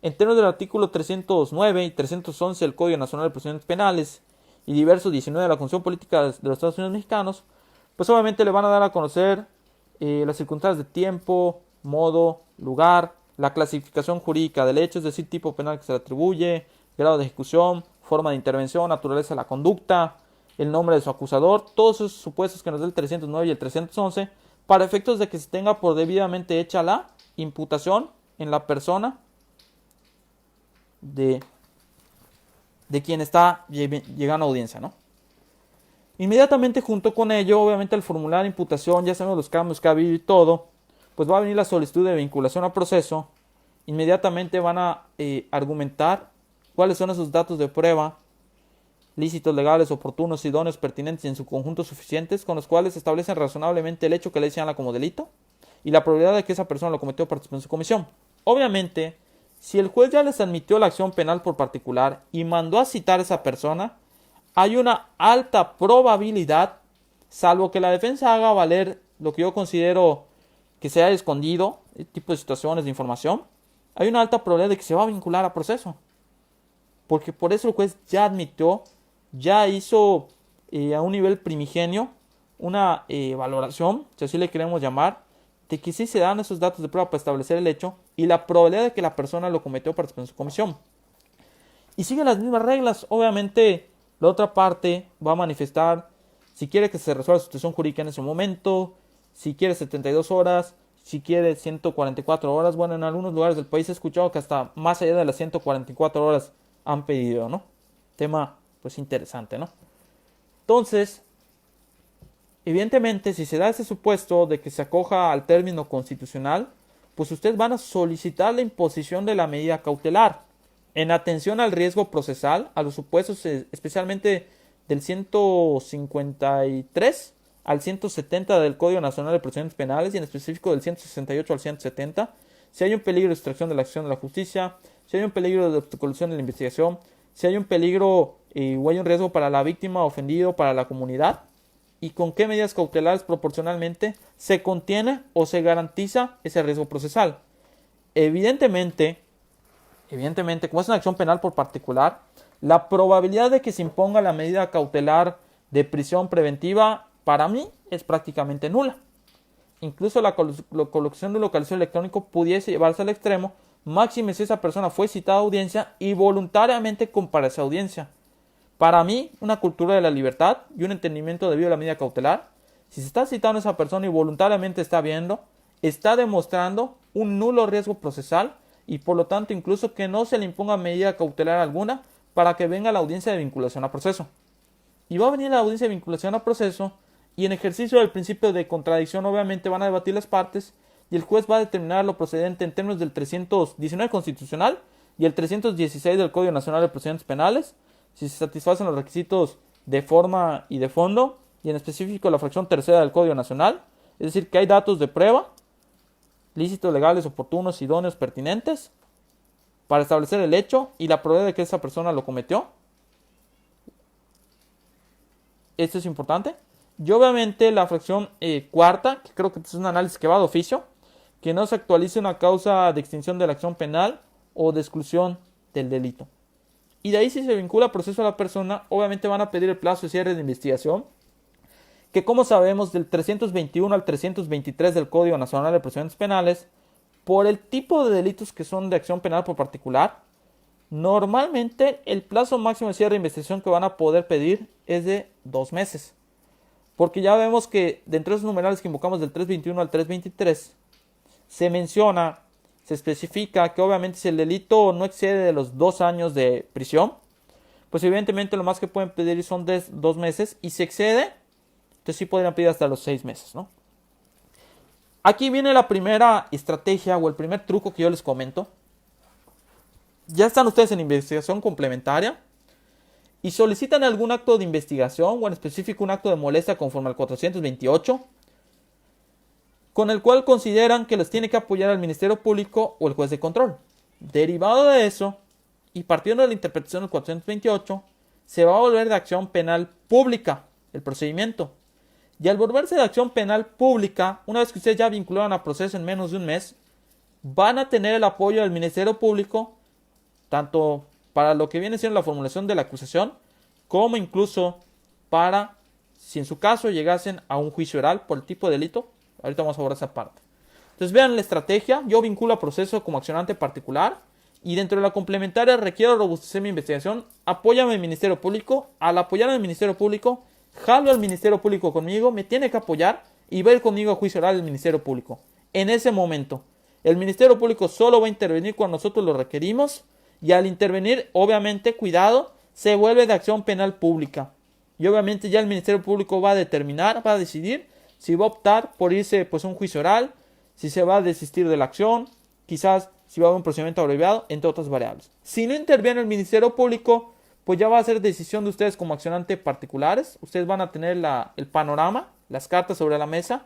en términos del artículo 309 y 311 del Código Nacional de Procedimientos Penales y diversos 19 de la Constitución Política de los Estados Unidos Mexicanos, pues obviamente le van a dar a conocer las circunstancias de tiempo, modo, lugar, la clasificación jurídica del hecho, es decir, tipo penal que se le atribuye, grado de ejecución, forma de intervención, naturaleza de la conducta, el nombre de su acusador, todos esos supuestos que nos da el 309 y el 311, para efectos de que se tenga por debidamente hecha la imputación en la persona de quien está llegando a audiencia, ¿no? Inmediatamente junto con ello, obviamente al formular imputación, ya sabemos los cambios que ha habido y todo, pues va a venir la solicitud de vinculación a proceso. Inmediatamente van a argumentar cuáles son esos datos de prueba, lícitos, legales, oportunos, idóneos, pertinentes y en su conjunto suficientes, con los cuales establecen razonablemente el hecho que le señala como delito y la probabilidad de que esa persona lo cometió participando en su comisión. Obviamente, si el juez ya les admitió la acción penal por particular y mandó a citar a esa persona, hay una alta probabilidad, salvo que la defensa haga valer lo que yo considero que se haya escondido, este tipo de situaciones de información, hay una alta probabilidad de que se va a vincular a proceso. Porque por eso el juez ya admitió, ya hizo a un nivel primigenio una valoración, si así le queremos llamar, de que sí se dan esos datos de prueba para establecer el hecho y la probabilidad de que la persona lo cometió participando en su comisión. Y sigue las mismas reglas. Obviamente, la otra parte va a manifestar si quiere que se resuelva la situación jurídica en ese momento, si quiere 72 horas, si quiere 144 horas. Bueno, en algunos lugares del país he escuchado que hasta más allá de las 144 horas han pedido, ¿no? Tema, pues, interesante, ¿no? Entonces, evidentemente, si se da ese supuesto de que se acoja al término constitucional, pues ustedes van a solicitar la imposición de la medida cautelar en atención al riesgo procesal, a los supuestos especialmente del 153 al 170 del Código Nacional de Procedimientos Penales y en específico del 168 al 170, si hay un peligro de obstrucción de la acción de la justicia, si hay un peligro de obstaculización de la investigación, si hay un peligro o hay un riesgo para la víctima ofendido, para la comunidad, y con qué medidas cautelares proporcionalmente se contiene o se garantiza ese riesgo procesal. Evidentemente, como es una acción penal por particular, la probabilidad de que se imponga la medida cautelar de prisión preventiva para mí es prácticamente nula. Incluso la colocación de un localizador electrónico pudiese llevarse al extremo, máxime si esa persona fue citada a audiencia y voluntariamente comparece a audiencia. Para mí, una cultura de la libertad y un entendimiento debido a la medida cautelar, si se está citando a esa persona y voluntariamente está viendo, está demostrando un nulo riesgo procesal y por lo tanto incluso que no se le imponga medida cautelar alguna para que venga la audiencia de vinculación a proceso. Y va a venir la audiencia de vinculación a proceso y en ejercicio del principio de contradicción obviamente van a debatir las partes y el juez va a determinar lo procedente en términos del 319 constitucional y el 316 del Código Nacional de Procedimientos Penales, si se satisfacen los requisitos de forma y de fondo, y en específico la fracción tercera del Código Nacional, es decir, que hay datos de prueba, lícitos, legales, oportunos, idóneos, pertinentes, para establecer el hecho y la probabilidad de que esa persona lo cometió. Esto es importante. Y obviamente la fracción cuarta, que creo que es un análisis que va de oficio, que no se actualice una causa de extinción de la acción penal o de exclusión del delito. Y de ahí si se vincula a proceso a la persona, obviamente van a pedir el plazo de cierre de investigación, que como sabemos del 321 al 323 del Código Nacional de Procedimientos Penales, por el tipo de delitos que son de acción penal por particular, Normalmente el plazo máximo de cierre de investigación que van a poder pedir es de 2 meses. Porque ya vemos que dentro de esos numerales que invocamos del 321 al 323, se menciona, se especifica que obviamente si el delito no excede de los 2 años de prisión, pues evidentemente lo más que pueden pedir son 2 meses, y si excede, entonces sí podrían pedir hasta los 6 meses, ¿no? Aquí viene la primera estrategia o el primer truco que yo les comento. Ya están ustedes en investigación complementaria y solicitan algún acto de investigación, o en específico un acto de molestia conforme al 428, con el cual consideran que les tiene que apoyar el Ministerio Público o el juez de control. Derivado de eso, y partiendo de la interpretación del 428, se va a volver de acción penal pública el procedimiento. Y al volverse de acción penal pública, una vez que ustedes ya vincularon a proceso en menos de un mes, van a tener el apoyo del Ministerio Público, tanto para lo que viene siendo la formulación de la acusación, como incluso para, si en su caso llegasen a un juicio oral por el tipo de delito. Ahorita vamos a abordar esa parte. Entonces vean la estrategia. Yo vinculo a proceso como accionante particular, y dentro de la complementaria requiero robustecer mi investigación. Apóyame el Ministerio Público. Al apoyar al Ministerio Público, jalo al Ministerio Público conmigo, me tiene que apoyar y va a ir conmigo a juicio oral el Ministerio Público. En ese momento, el Ministerio Público solo va a intervenir cuando nosotros lo requerimos, y al intervenir, obviamente, cuidado, se vuelve de acción penal pública. Y obviamente ya el Ministerio Público va a determinar, va a decidir si va a optar por irse pues a un juicio oral, si se va a desistir de la acción, quizás si va a haber un procedimiento abreviado, entre otras variables. Si no interviene el Ministerio Público, pues ya va a ser decisión de ustedes como accionante particulares. Ustedes van a tener el panorama, las cartas sobre la mesa,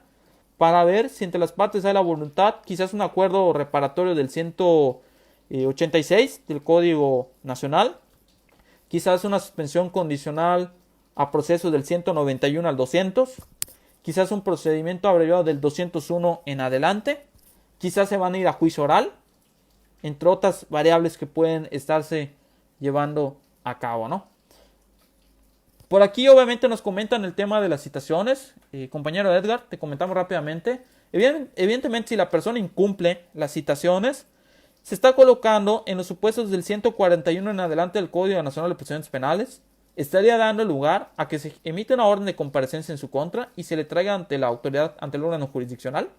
para ver si entre las partes hay la voluntad, quizás un acuerdo reparatorio del 186 del Código Nacional, quizás una suspensión condicional a procesos del 191 al 200, quizás un procedimiento abreviado del 201 en adelante, quizás se van a ir a juicio oral, entre otras variables que pueden estarse llevando a cabo, ¿no? Por aquí obviamente nos comentan el tema de las citaciones. Compañero Edgar, te comentamos rápidamente. Evidentemente, si la persona incumple las citaciones, se está colocando en los supuestos del 141 en adelante del Código Nacional de Procedimientos Penales. Estaría dando lugar a que se emita una orden de comparecencia en su contra y se le traiga ante la autoridad, ante el órgano jurisdiccional.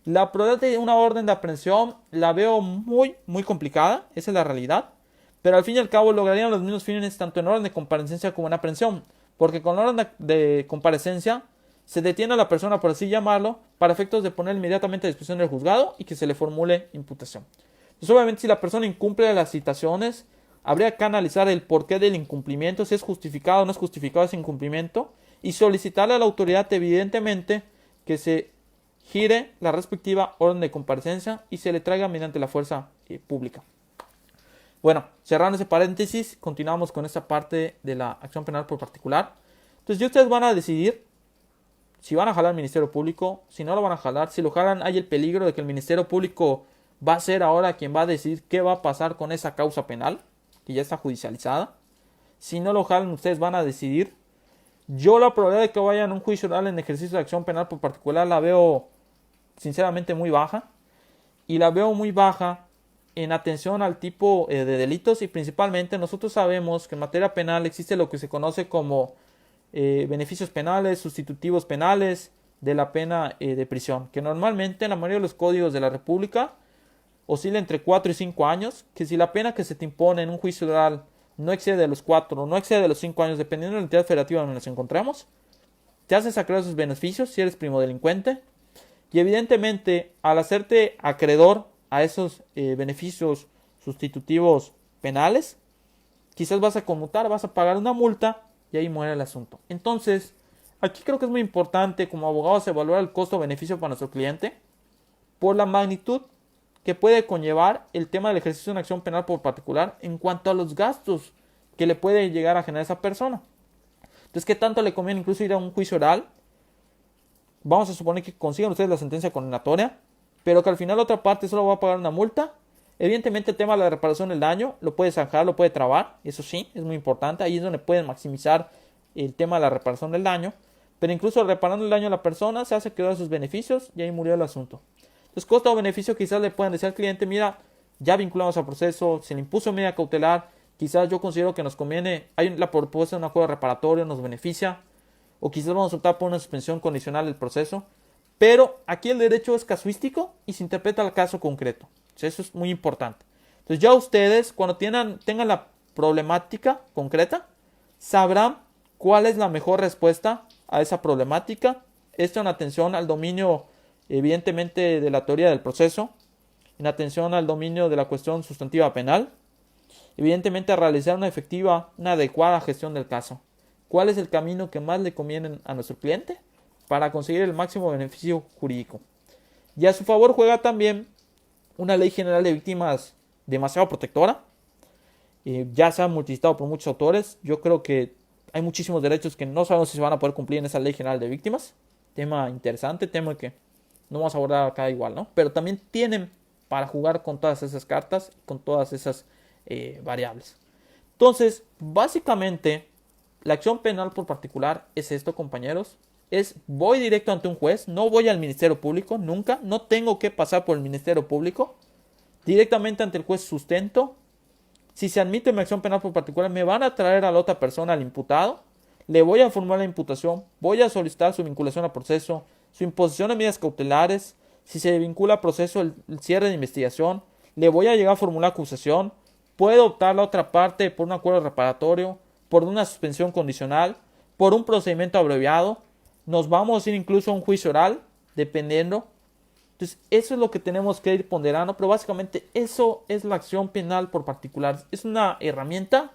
La probabilidad de una orden de aprehensión la veo muy complicada, esa es la realidad. Pero al fin y al cabo lograrían los mismos fines tanto en orden de comparecencia como en aprehensión, porque con la orden de comparecencia se detiene a la persona, por así llamarlo, para efectos de poner inmediatamente a disposición del juzgado y que se le formule imputación. Entonces, obviamente, si la persona incumple las citaciones, habría que analizar el porqué del incumplimiento, si es justificado o no es justificado ese incumplimiento, y solicitarle a la autoridad, evidentemente, que se gire la respectiva orden de comparecencia y se le traiga mediante la fuerza pública. Bueno, cerrando ese paréntesis, continuamos con esta parte de la acción penal por particular. Entonces, ya ustedes van a decidir si van a jalar al Ministerio Público, si no lo van a jalar. Si lo jalan, hay el peligro de que el Ministerio Público va a ser ahora quien va a decidir qué va a pasar con esa causa penal, que ya está judicializada. Si no lo jalan, ustedes van a decidir. Yo la probabilidad de que vayan a un juicio oral en ejercicio de acción penal por particular la veo sinceramente muy baja. Y la veo muy baja en atención al tipo de delitos, y principalmente nosotros sabemos que en materia penal existe lo que se conoce como beneficios penales, sustitutivos penales de la pena de prisión, que normalmente en la mayoría de los códigos de la República oscila entre 4 y 5 años, que si la pena que se te impone en un juicio oral no excede de los 4 o no excede de los 5 años, dependiendo de la entidad federativa donde nos encontremos, te haces acreedor a esos beneficios si eres primodelincuente, y evidentemente al hacerte acreedor a esos beneficios sustitutivos penales, quizás vas a conmutar, vas a pagar una multa y ahí muere el asunto. Entonces, aquí creo que es muy importante como abogados evaluar el costo-beneficio para nuestro cliente por la magnitud que puede conllevar el tema del ejercicio de una acción penal por particular en cuanto a los gastos que le puede llegar a generar esa persona. Entonces, ¿qué tanto le conviene incluso ir a un juicio oral? Vamos a suponer que consigan ustedes la sentencia condenatoria, pero que al final la otra parte solo va a pagar una multa. Evidentemente el tema de la reparación del daño lo puede zanjar, lo puede trabar, eso sí, es muy importante. Ahí es donde pueden maximizar el tema de la reparación del daño, pero incluso reparando el daño a la persona se hace acreedor a sus beneficios y ahí murió el asunto. Entonces, costo o beneficio, quizás le puedan decir al cliente: mira, ya vinculamos al proceso, se le impuso medida cautelar, quizás yo considero que nos conviene, hay la propuesta de un acuerdo reparatorio, nos beneficia, o quizás vamos a optar por una suspensión condicional del proceso, pero aquí el derecho es casuístico y se interpreta el caso concreto. Eso es muy importante. Entonces ya ustedes, cuando tengan la problemática concreta, sabrán cuál es la mejor respuesta a esa problemática. Esto en atención al dominio, evidentemente, de la teoría del proceso, en atención al dominio de la cuestión sustantiva penal, evidentemente a realizar una adecuada gestión del caso. ¿Cuál es el camino que más le conviene a nuestro cliente para conseguir el máximo beneficio jurídico? Y a su favor juega también una ley general de víctimas demasiado protectora. Ya se ha multicitado por muchos autores. Yo creo que hay muchísimos derechos que no sabemos si se van a poder cumplir en esa ley general de víctimas. Tema interesante, tema que no vamos a abordar acá igual, ¿no? Pero también tienen para jugar con todas esas cartas, con todas esas variables. Entonces, básicamente, la acción penal por particular es esto, compañeros. Voy directo ante un juez, no voy al Ministerio Público, nunca, no tengo que pasar por el Ministerio Público. Directamente ante el juez sustento. Si se admite mi acción penal por particular, me van a traer a la otra persona, al imputado. Le voy a formular la imputación, voy a solicitar su vinculación al proceso, su imposición de medidas cautelares. Si se vincula al proceso, el cierre de investigación, le voy a llegar a formular acusación. Puedo optar la otra parte por un acuerdo reparatorio, por una suspensión condicional, por un procedimiento abreviado. Nos vamos a ir incluso a un juicio oral, dependiendo. Entonces, eso es lo que tenemos que ir ponderando, pero básicamente eso es la acción penal por particular. Es una herramienta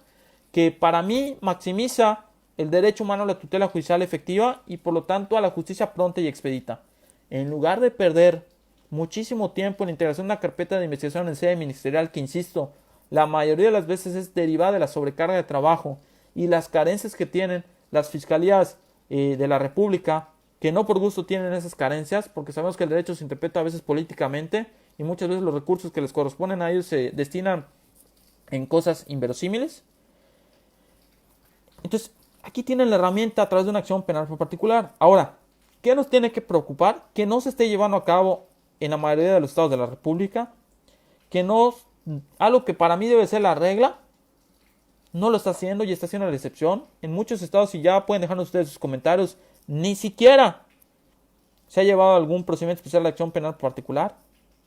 que para mí maximiza el derecho humano a la tutela judicial efectiva y por lo tanto a la justicia pronta y expedita. En lugar de perder muchísimo tiempo en la integración de una carpeta de investigación en sede ministerial que, insisto, la mayoría de las veces es derivada de la sobrecarga de trabajo y las carencias que tienen las fiscalías de la República, que no por gusto tienen esas carencias, porque sabemos que el derecho se interpreta a veces políticamente y muchas veces los recursos que les corresponden a ellos se destinan en cosas inverosímiles. Entonces, aquí tienen la herramienta a través de una acción penal por particular. Ahora, ¿qué nos tiene que preocupar? Que no se esté llevando a cabo en la mayoría de los estados de la República, algo que para mí debe ser la regla, no lo está haciendo y está haciendo la excepción. En muchos estados, y ya pueden dejarnos ustedes sus comentarios, ni siquiera se ha llevado algún procedimiento especial de acción penal particular.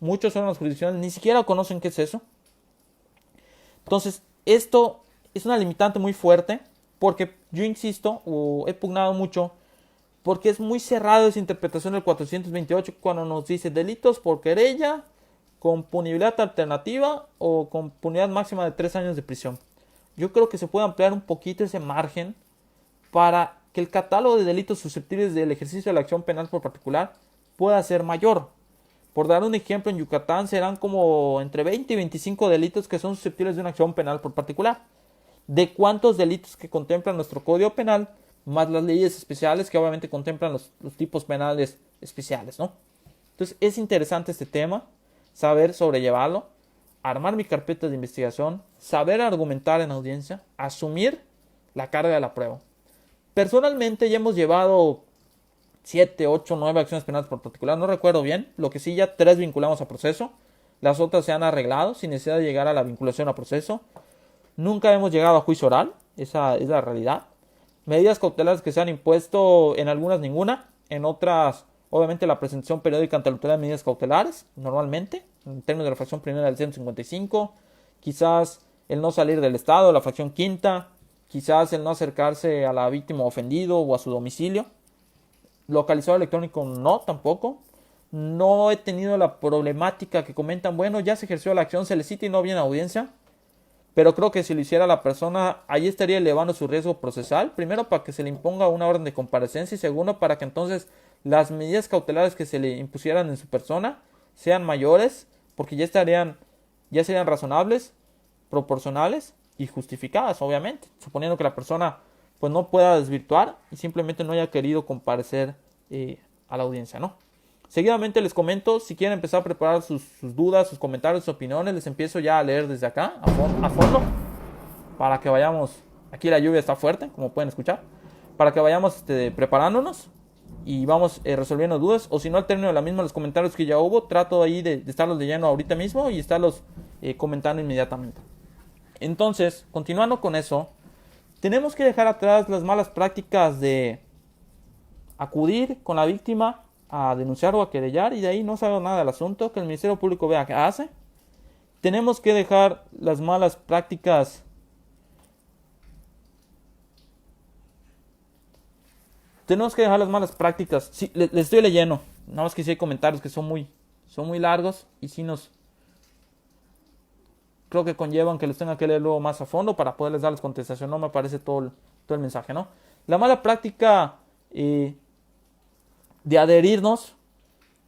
Muchos órganos jurisdiccionales ni siquiera conocen qué es eso. Entonces, esto es una limitante muy fuerte, porque yo insisto, o he pugnado mucho, porque es muy cerrado esa interpretación del 428 cuando nos dice delitos por querella, con punibilidad alternativa o con punidad máxima de 3 años de prisión. Yo creo que se puede ampliar un poquito ese margen para que el catálogo de delitos susceptibles del ejercicio de la acción penal por particular pueda ser mayor. Por dar un ejemplo, en Yucatán serán como entre 20 y 25 delitos que son susceptibles de una acción penal por particular. ¿De cuántos delitos que contempla nuestro Código Penal, más las leyes especiales que obviamente contemplan los tipos penales especiales, ¿no? Entonces es interesante este tema, saber sobrellevarlo, armar mi carpeta de investigación, saber argumentar en audiencia, asumir la carga de la prueba. Personalmente ya hemos llevado 7, 8, 9 acciones penales por particular, no recuerdo bien, lo que sí ya 3 vinculamos a proceso, las otras se han arreglado sin necesidad de llegar a la vinculación a proceso. Nunca hemos llegado a juicio oral, esa es la realidad. Medidas cautelares que se han impuesto, en algunas ninguna, en otras obviamente la presentación periódica ante la autoridad de medidas cautelares, normalmente, en términos de la fracción primera del 155, quizás el no salir del estado, la fracción quinta, quizás el no acercarse a la víctima ofendido o a su domicilio. Localizado electrónico no, tampoco. No he tenido la problemática que comentan, bueno, ya se ejerció la acción, se le cita y no viene a audiencia. Pero creo que si lo hiciera la persona, ahí estaría elevando su riesgo procesal. Primero, para que se le imponga una orden de comparecencia. Y segundo, para que entonces las medidas cautelares que se le impusieran en su persona sean mayores. Porque ya serían razonables, proporcionales y justificadas, obviamente. Suponiendo que la persona pues no pueda desvirtuar y simplemente no haya querido comparecer a la audiencia, ¿no? Seguidamente les comento, si quieren empezar a preparar sus dudas, sus comentarios, sus opiniones, les empiezo ya a leer desde acá, a fondo, para que vayamos, aquí la lluvia está fuerte, como pueden escuchar, para que vayamos preparándonos y vamos resolviendo dudas, o si no al término de la misma los comentarios que ya hubo, trato ahí de estarlos leyendo ahorita mismo y estarlos comentando inmediatamente. Entonces, continuando con eso, tenemos que dejar atrás las malas prácticas de acudir con la víctima a denunciar o a querellar y de ahí no se haga nada del asunto, que el Ministerio Público vea qué hace. Tenemos que dejar las malas prácticas. Sí, les estoy leyendo. Nada más que sí hay comentarios que son muy largos y sí creo que conllevan que los tenga que leer luego más a fondo para poderles darles contestación. No me parece todo el mensaje, ¿no? La mala práctica de adherirnos,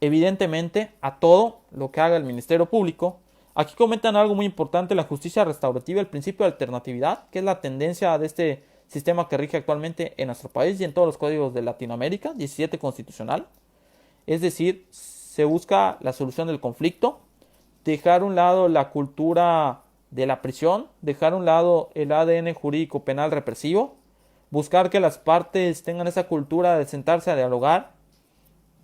evidentemente, a todo lo que haga el Ministerio Público. Aquí comentan algo muy importante: la justicia restaurativa, el principio de alternatividad, que es la tendencia de este sistema que rige actualmente en nuestro país y en todos los códigos de Latinoamérica, 17 constitucional. Es decir, se busca la solución del conflicto, dejar a un lado la cultura de la prisión, dejar a un lado el ADN jurídico penal represivo, buscar que las partes tengan esa cultura de sentarse a dialogar.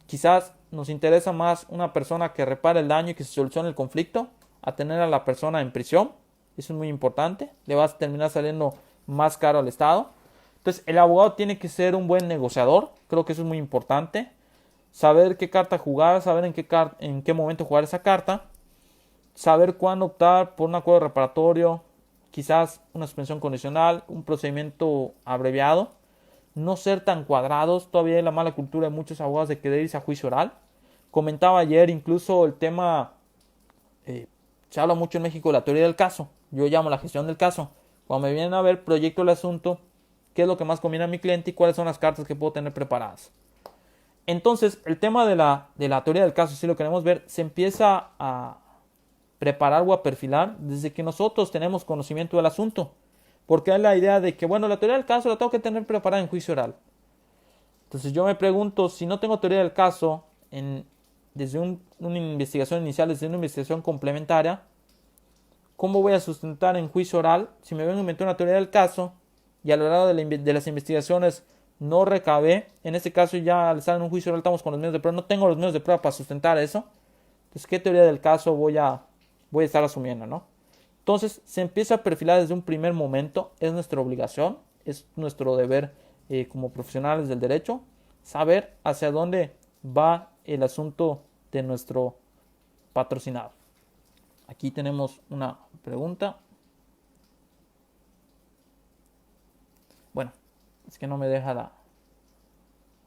Quizás nos interesa más una persona que repare el daño y que se solucione el conflicto a tener a la persona en prisión. Eso es muy importante, le va a terminar saliendo más caro al Estado. Entonces el abogado tiene que ser un buen negociador, creo que eso es muy importante. Saber qué carta jugar, saber en qué momento jugar esa carta, saber cuándo optar por un acuerdo reparatorio, quizás una suspensión condicional, un procedimiento abreviado. No ser tan cuadrados. Todavía hay la mala cultura de muchos abogados de querer irse a juicio oral. Comentaba ayer incluso el tema, se habla mucho en México de la teoría del caso, yo llamo la gestión del caso. Cuando me vienen a ver, proyecto el asunto, qué es lo que más conviene a mi cliente y cuáles son las cartas que puedo tener preparadas. Entonces, el tema de la teoría del caso, si lo queremos ver, se empieza a preparar o a perfilar desde que nosotros tenemos conocimiento del asunto. Porque hay la idea de que, bueno, la teoría del caso la tengo que tener preparada en juicio oral. Entonces yo me pregunto, si no tengo teoría del caso desde una investigación inicial, desde una investigación complementaria, ¿cómo voy a sustentar en juicio oral si me vengo a inventar una teoría del caso y a lo largo de las investigaciones no recabé? En este caso ya al estar en un juicio oral estamos con los medios de prueba, no tengo los medios de prueba para sustentar eso. Entonces, ¿qué teoría del caso voy a estar asumiendo, no? Entonces se empieza a perfilar desde un primer momento. Es nuestra obligación, es nuestro deber como profesionales del derecho, saber hacia dónde va el asunto de nuestro patrocinado. Aquí tenemos una pregunta. Bueno, es que no me deja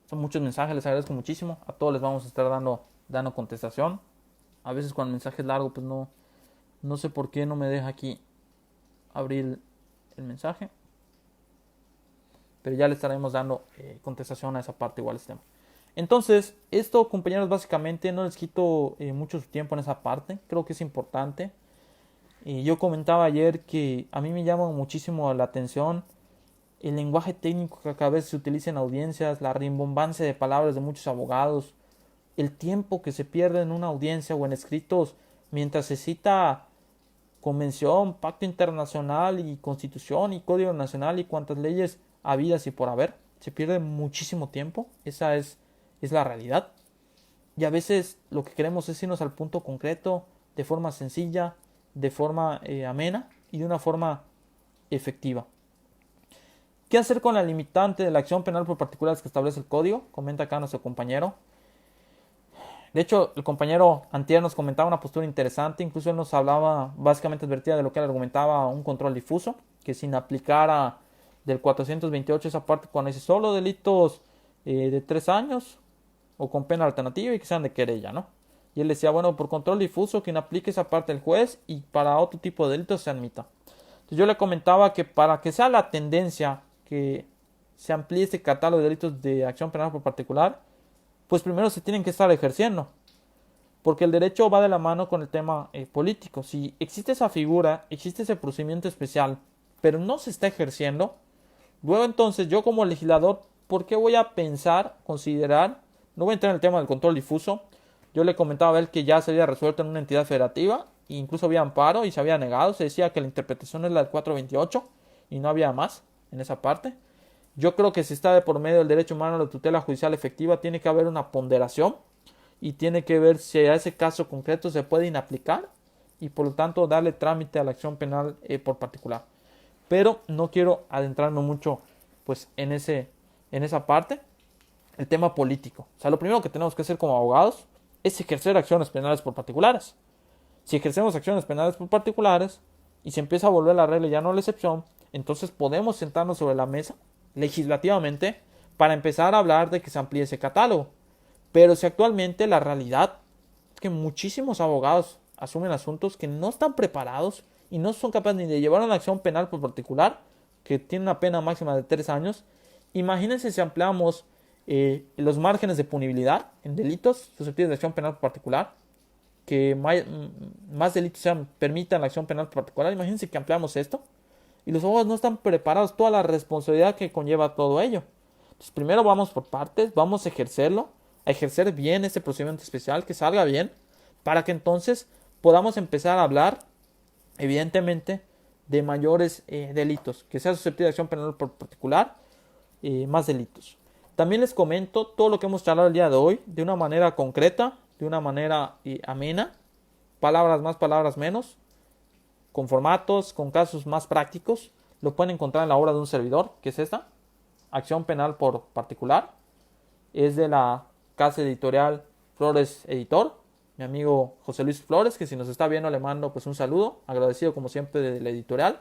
son muchos mensajes, les agradezco muchísimo. A todos les vamos a estar dando contestación. A veces cuando el mensaje es largo, pues no sé por qué no me deja aquí abrir el mensaje. Pero ya le estaremos dando contestación a esa parte igual este tema. Entonces, esto, compañeros, básicamente no les quito mucho su tiempo en esa parte. Creo que es importante. Yo comentaba ayer que a mí me llama muchísimo la atención el lenguaje técnico que a veces se utiliza en audiencias, la rimbombancia de palabras de muchos abogados, el tiempo que se pierde en una audiencia o en escritos mientras se cita convención, pacto internacional y constitución y código nacional y cuantas leyes habidas y por haber. Se pierde muchísimo tiempo, esa es la realidad. Y a veces lo que queremos es irnos al punto concreto, de forma sencilla, de forma amena y de una forma efectiva. ¿Qué hacer con la limitante de la acción penal por particulares que establece el código? Comenta acá nuestro compañero. De hecho, el compañero antier nos comentaba una postura interesante. Incluso él nos hablaba, básicamente advertía de lo que él argumentaba, un control difuso, que sin aplicar del 428 esa parte cuando dice solo delitos de 3 años o con pena alternativa y que sean de querella, ¿no? Y él decía, bueno, por control difuso, quien aplique esa parte del juez y para otro tipo de delitos se admita. Entonces yo le comentaba que para que sea la tendencia que se amplíe este catálogo de delitos de acción penal por particular, pues primero se tienen que estar ejerciendo, porque el derecho va de la mano con el tema político. Si existe esa figura, existe ese procedimiento especial, pero no se está ejerciendo, luego entonces yo como legislador, ¿por qué voy a pensar, considerar? No voy a entrar en el tema del control difuso. Yo le comentaba a él que ya se había resuelto en una entidad federativa, e incluso había amparo y se había negado, se decía que la interpretación es la del 428 y no había más en esa parte. Yo creo que si está de por medio del derecho humano a la tutela judicial efectiva, tiene que haber una ponderación y tiene que ver si a ese caso concreto se puede inaplicar y por lo tanto darle trámite a la acción penal por particular. Pero no quiero adentrarme mucho pues en esa parte, el tema político. O sea, lo primero que tenemos que hacer como abogados es ejercer acciones penales por particulares. Si ejercemos acciones penales por particulares y se empieza a volver la regla y ya no la excepción, entonces podemos sentarnos sobre la mesa legislativamente para empezar a hablar de que se amplíe ese catálogo. Pero si actualmente la realidad es que muchísimos abogados asumen asuntos que no están preparados y no son capaces ni de llevar una acción penal por particular, que tiene una pena máxima de 3 años, imagínense si ampliamos los márgenes de punibilidad en delitos susceptibles de acción penal por particular, que más delitos permitan la acción penal por particular. Imagínense que ampliamos esto y los abogados no están preparados, toda la responsabilidad que conlleva todo ello. Entonces, primero vamos por partes, vamos a ejercerlo, a ejercer bien este procedimiento especial, que salga bien, para que entonces podamos empezar a hablar, evidentemente, de mayores delitos, que sea susceptible de acción penal por particular, más delitos. También les comento todo lo que hemos charlado el día de hoy, de una manera concreta, de una manera amena, palabras más, palabras menos, con formatos, con casos más prácticos. Lo pueden encontrar en la obra de un servidor, que es esta, Acción Penal por Particular. Es de la casa editorial Flores Editor, mi amigo José Luis Flores, que si nos está viendo le mando pues un saludo, agradecido como siempre de la editorial.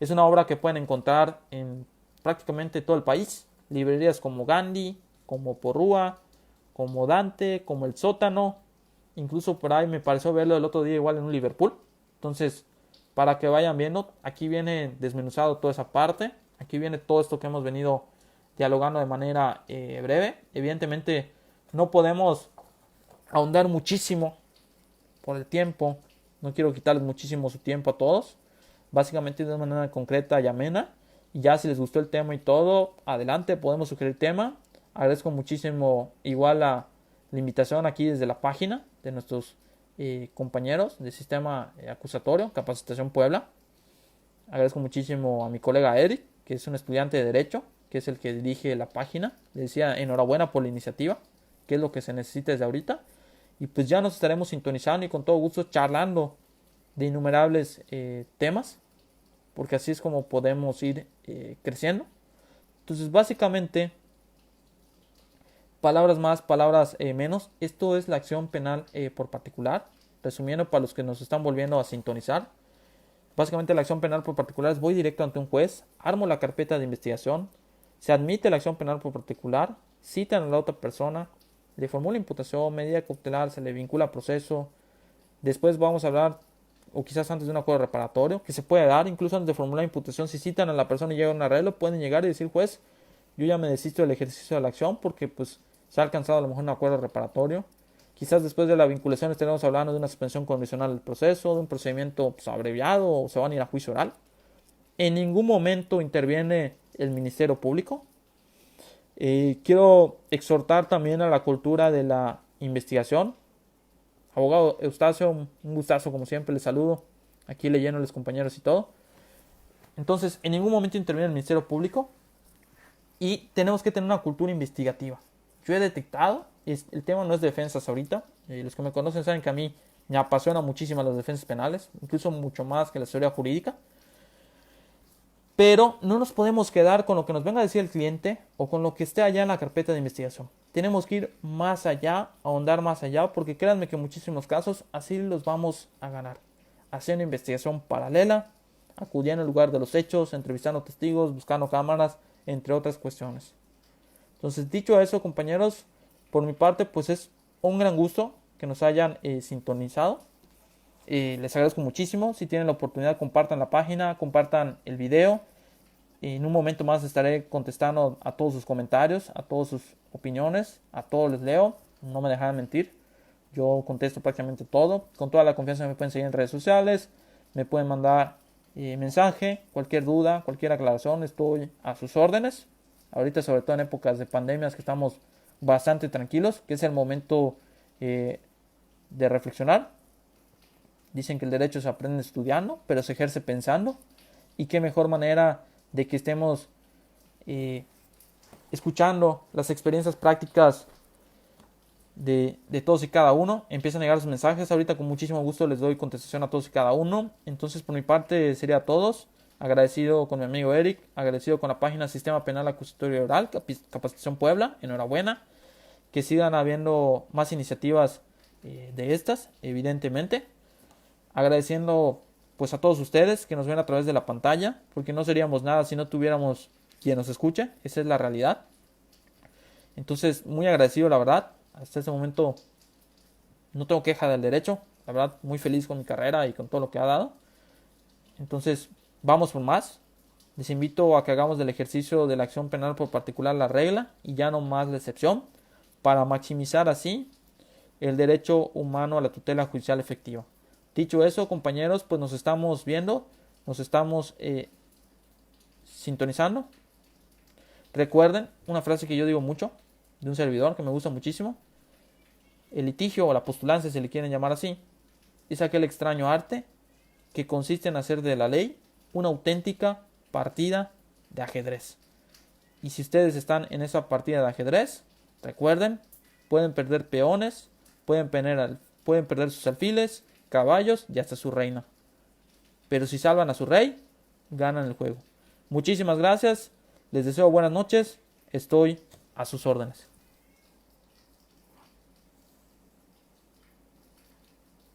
Es una obra que pueden encontrar en prácticamente todo el país, librerías como Gandhi, como Porrúa, como Dante, como El Sótano, incluso por ahí me pareció verlo el otro día igual en un Liverpool. Entonces, para que vayan viendo, aquí viene desmenuzado toda esa parte, aquí viene todo esto que hemos venido dialogando de manera breve. Evidentemente no podemos ahondar muchísimo por el tiempo, no quiero quitarles muchísimo su tiempo a todos, básicamente de una manera concreta y amena. Y ya si les gustó el tema y todo, adelante, podemos sugerir tema. Agradezco muchísimo igual la invitación aquí desde la página de nuestros compañeros del sistema acusatorio, Capacitación Puebla. Agradezco muchísimo a mi colega Eric, que es un estudiante de Derecho, que es el que dirige la página. Le decía enhorabuena por la iniciativa, que es lo que se necesita desde ahorita. Y pues ya nos estaremos sintonizando y con todo gusto charlando de innumerables temas, porque así es como podemos ir creciendo. Entonces, básicamente, palabras más, palabras menos. Esto es la acción penal por particular. Resumiendo, para los que nos están volviendo a sintonizar, básicamente la acción penal por particular es voy directo ante un juez, armo la carpeta de investigación, se admite la acción penal por particular, citan a la otra persona, le formula imputación, medida cautelar, se le vincula a proceso. Después vamos a hablar, o quizás antes de un acuerdo reparatorio, que se puede dar, incluso antes de formular imputación, si citan a la persona y llega a un arreglo, pueden llegar y decir, juez, yo ya me desisto del ejercicio de la acción porque pues se ha alcanzado a lo mejor un acuerdo reparatorio. Quizás después de la vinculación estaremos hablando de una suspensión condicional del proceso, de un procedimiento pues, abreviado, o se van a ir a juicio oral. En ningún momento interviene el Ministerio Público. Quiero exhortar también a la cultura de la investigación. Abogado Eustacio, un gustazo como siempre, les saludo. Aquí leyendo a los compañeros y todo. Entonces, en ningún momento interviene el Ministerio Público y tenemos que tener una cultura investigativa. Yo he detectado, el tema no es defensas ahorita, los que me conocen saben que a mí me apasiona muchísimo las defensas penales, incluso mucho más que la teoría jurídica. Pero no nos podemos quedar con lo que nos venga a decir el cliente o con lo que esté allá en la carpeta de investigación. Tenemos que ir más allá, ahondar más allá, porque créanme que en muchísimos casos así los vamos a ganar. Haciendo investigación paralela, acudiendo al lugar de los hechos, entrevistando testigos, buscando cámaras, entre otras cuestiones. Entonces, dicho eso, compañeros, por mi parte, pues es un gran gusto que nos hayan sintonizado. Les agradezco muchísimo. Si tienen la oportunidad, compartan la página, compartan el video. En un momento más estaré contestando a todos sus comentarios, a todas sus opiniones, a todos les leo. No me dejarán mentir. Yo contesto prácticamente todo. Con toda la confianza me pueden seguir en redes sociales. Me pueden mandar mensaje, cualquier duda, cualquier aclaración. Estoy a sus órdenes. Ahorita, sobre todo en épocas de pandemias, que estamos bastante tranquilos, que es el momento de reflexionar. Dicen que el derecho se aprende estudiando, pero se ejerce pensando. Y qué mejor manera de que estemos escuchando las experiencias prácticas de todos y cada uno. Empiezan a llegar los mensajes. Ahorita con muchísimo gusto les doy contestación a todos y cada uno. Entonces, por mi parte, sería a todos. Agradecido con mi amigo Eric. Agradecido con la página Sistema Penal Acusatorio Oral, Capacitación Puebla. Enhorabuena. Que sigan habiendo más iniciativas de estas, evidentemente. Agradeciendo pues a todos ustedes que nos ven a través de la pantalla, porque no seríamos nada si no tuviéramos quien nos escuche. Esa es la realidad. Entonces, muy agradecido, la verdad. Hasta este momento no tengo queja del derecho. La verdad, muy feliz con mi carrera y con todo lo que ha dado. Entonces, vamos por más. Les invito a que hagamos del ejercicio de la acción penal por particular la regla y ya no más la excepción, para maximizar así el derecho humano a la tutela judicial efectiva. Dicho eso, compañeros, pues nos estamos viendo, nos estamos sintonizando. Recuerden una frase que yo digo mucho, de un servidor que me gusta muchísimo: el litigio o la postulancia, si le quieren llamar así, es aquel extraño arte que consiste en hacer de la ley una auténtica partida de ajedrez. Y si ustedes están en esa partida de ajedrez, recuerden, pueden perder peones, pueden perder sus alfiles, caballos y hasta su reina. Pero si salvan a su rey, ganan el juego. Muchísimas gracias, les deseo buenas noches, estoy a sus órdenes.